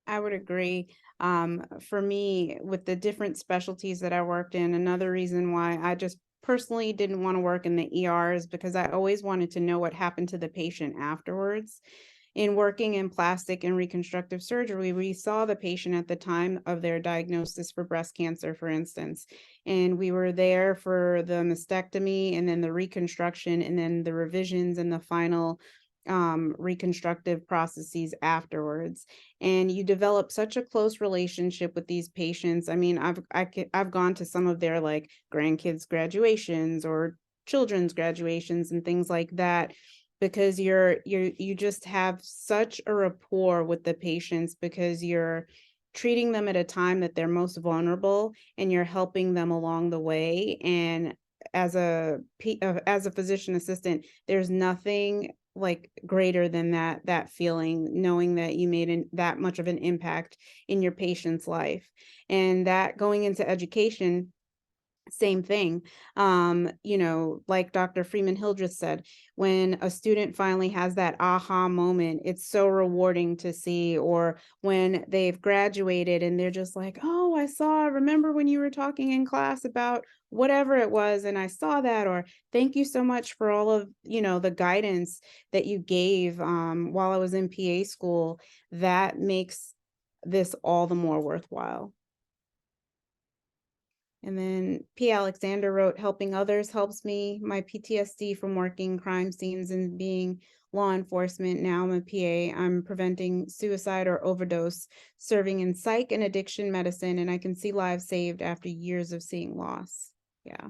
I would agree. For me, with the different specialties that I worked in, another reason why I just personally didn't want to work in the ER is because I always wanted to know what happened to the patient afterwards. in working in plastic and reconstructive surgery, we saw the patient at the time of their diagnosis for breast cancer, for instance. And we were there for the mastectomy and then the reconstruction and then the revisions and the final reconstructive processes afterwards. And you develop such a close relationship with these patients. I mean, I've gone to some of their like grandkids graduations or children's graduations and things like that, because you just have such a rapport with the patients, because you're treating them at a time that they're most vulnerable and you're helping them along the way. And as a physician assistant, there's nothing like greater than that feeling, knowing that you made that much of an impact in your patient's life. And that going into education, same thing. You know, like Dr. Freeman Hildreth said, when a student finally has that aha moment, it's so rewarding to see. Or when they've graduated and they're just like, oh, remember when you were talking in class about whatever it was, and I saw that. Or thank you so much for all of, you know, the guidance that you gave while I was in PA school. That makes this all the more worthwhile. And then P. Alexander wrote, helping others helps me. My PTSD from working crime scenes and being law enforcement. Now I'm a PA. I'm preventing suicide or overdose, serving in psych and addiction medicine, and I can see lives saved after years of seeing loss. Yeah.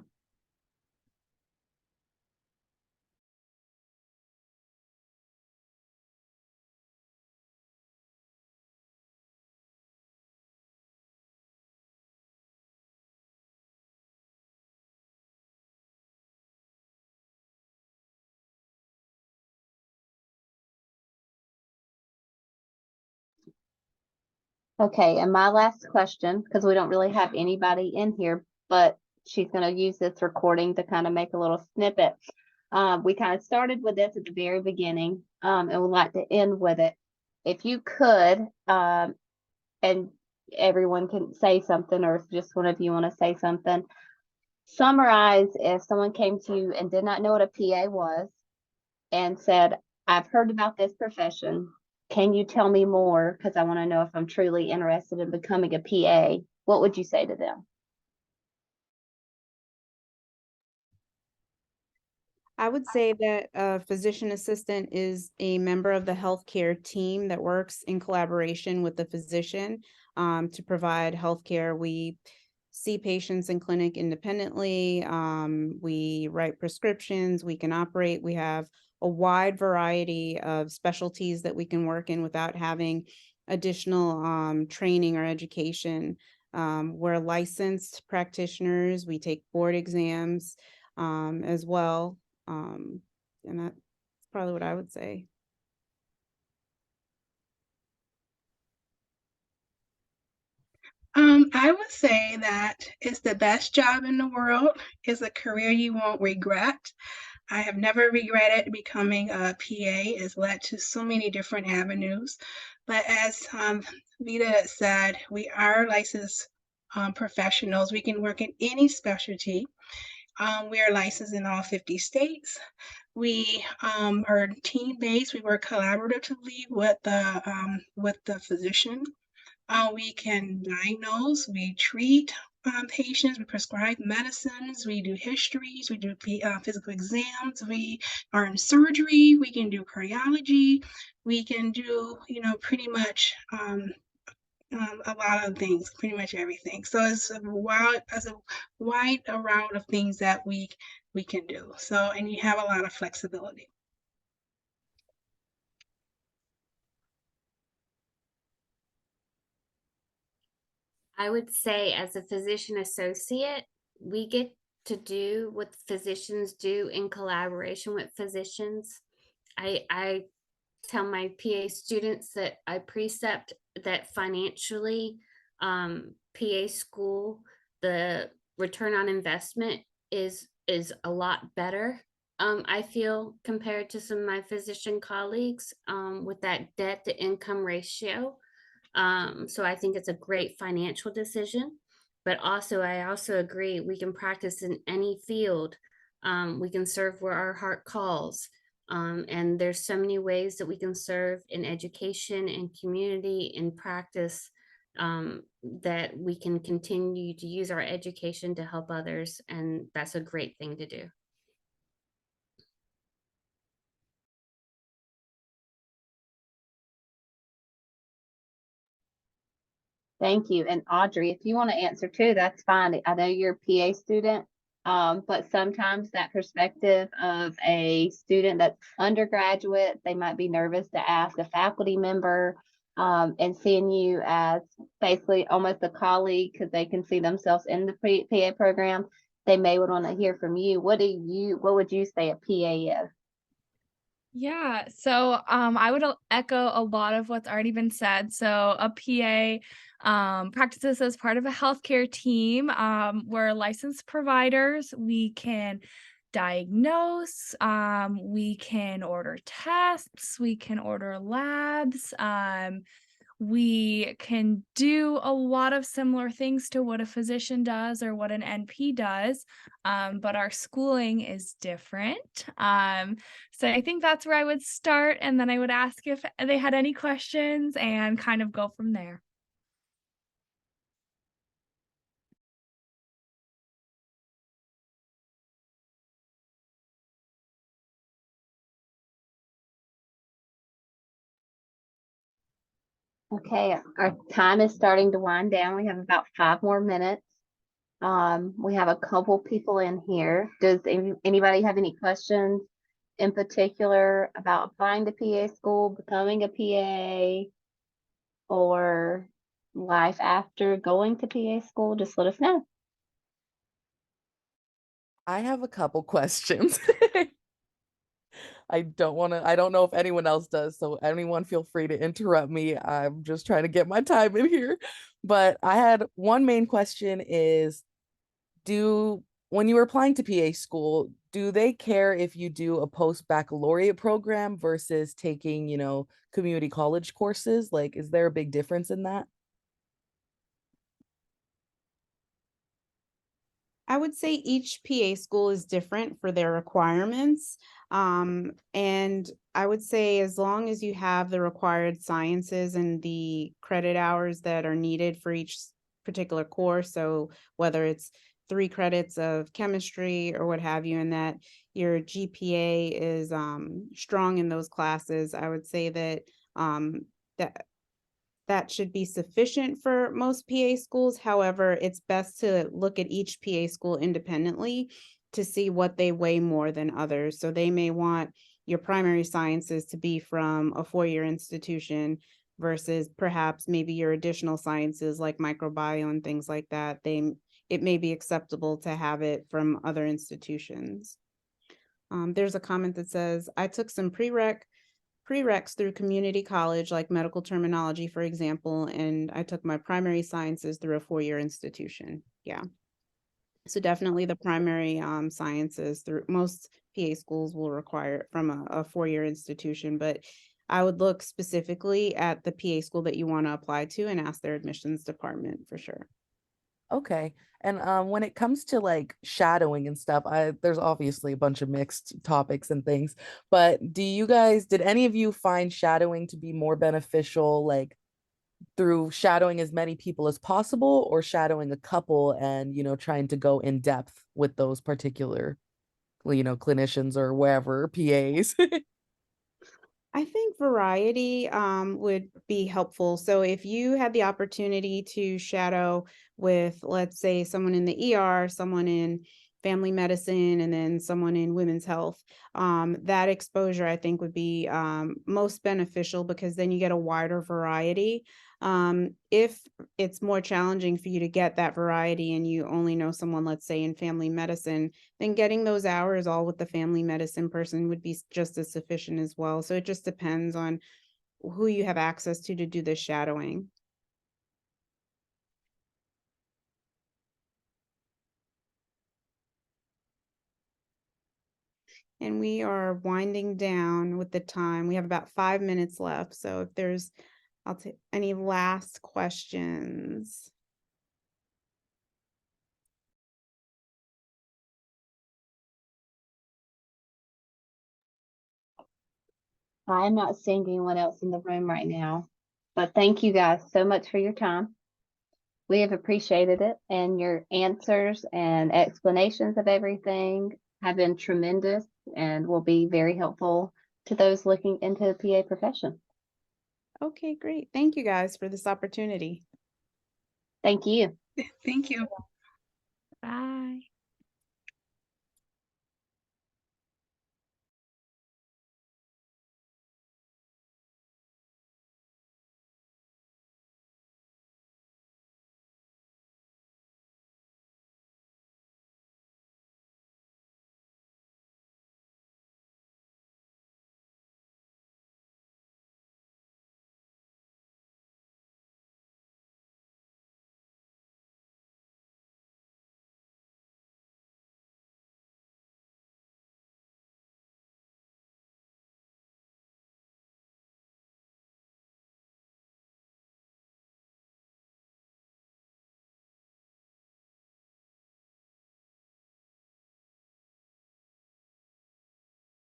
Okay, and my last question, because we don't really have anybody in here, but she's going to use this recording to kind of make a little snippet. We kind of started with this at the very beginning, and would like to end with it. If you could, and everyone can say something, or if just one of you want to say something, summarize if someone came to you and did not know what a PA was and said, I've heard about this profession. Can you tell me more? Because I want to know if I'm truly interested in becoming a PA. What would you say to them? I would say that a physician assistant is a member of the healthcare team that works in collaboration with the physician to provide healthcare. We see patients in clinic independently. We write prescriptions. We can operate. We have a wide variety of specialties that we can work in without having additional training or education. We're licensed practitioners. We take board exams as well. And that's probably what I would say. I would say that it's the best job in the world. It's a career you won't regret. I have never regretted becoming a PA. It's led to so many different avenues. But as Vida said, we are licensed professionals. We can work in any specialty. We are licensed in all 50 states. We are team-based. We work collaboratively with the physician. We can diagnose, we treat patients, we prescribe medicines, we do histories, we do physical exams, we are in surgery, we can do cardiology, we can do, pretty much a lot of things, pretty much everything. So it's a wide round of things that we can do. So, and you have a lot of flexibility. I would say as a physician associate, we get to do what physicians do in collaboration with physicians. I tell my PA students that I precept that financially, PA school, the return on investment is a lot better. I feel compared to some of my physician colleagues with that debt to income ratio. So I think it's a great financial decision, but I also agree we can practice in any field. We can serve where our heart calls. And there's so many ways that we can serve in education and community and practice, that we can continue to use our education to help others. And that's a great thing to do. Thank you. And Audrey, if you want to answer too, that's fine. I know you're a PA student, but sometimes that perspective of a student that's undergraduate, they might be nervous to ask a faculty member, and seeing you as basically almost a colleague because they can see themselves in the PA program. They may want to hear from you. What would you say a PA is? Yeah, so I would echo a lot of what's already been said. So a PA practices as part of a healthcare team. We're licensed providers. We can diagnose, we can order tests, we can order labs. We can do a lot of similar things to what a physician does or what an NP does, but our schooling is different. So I think that's where I would start, and then I would ask if they had any questions and kind of go from there. Okay, our time is starting to wind down. We have about 5 more minutes. We have a couple people in here. Does anybody have any questions in particular about applying to PA school, becoming a PA, or life after going to PA school? Just let us know. I have a couple questions. I don't know if anyone else does, so anyone feel free to interrupt me. I'm just trying to get my time in here. But I had one main question is, when you were applying to PA school, do they care if you do a post-baccalaureate program versus taking, community college courses? Like, is there a big difference in that? I would say each PA school is different for their requirements. And I would say as long as you have the required sciences and the credit hours that are needed for each particular course, so whether it's 3 credits of chemistry or what have you, and that your GPA is strong in those classes, I would say that that should be sufficient for most PA schools. However, it's best to look at each PA school independently to see what they weigh more than others. So they may want your primary sciences to be from a 4-year institution versus perhaps maybe your additional sciences like microbiome and things like that. It may be acceptable to have it from other institutions. There's a comment that says, I took some prereqs through community college, like medical terminology, for example, and I took my primary sciences through a 4-year institution. Yeah. So definitely the primary sciences through most PA schools will require it from a 4-year institution, but I would look specifically at the PA school that you want to apply to and ask their admissions department for sure. Okay. And when it comes to like shadowing and stuff, there's obviously a bunch of mixed topics and things, but did any of you find shadowing to be more beneficial, like through shadowing as many people as possible, or shadowing a couple and, trying to go in depth with those particular, clinicians or wherever PAs? I think variety would be helpful. So if you had the opportunity to shadow with, let's say, someone in the ER, someone in family medicine, and then someone in women's health, that exposure I think would be most beneficial because then you get a wider variety. If it's more challenging for you to get that variety and you only know someone, let's say, in family medicine, then getting those hours all with the family medicine person would be just as sufficient as well. So it just depends on who you have access to do the shadowing. And we are winding down with the time. We have about 5 minutes left. So if I'll take any last questions. I'm not seeing anyone else in the room right now, but thank you guys so much for your time. We have appreciated it, and your answers and explanations of everything have been tremendous and will be very helpful to those looking into the PA profession. Okay, great. Thank you guys for this opportunity. Thank you. Thank you. Bye.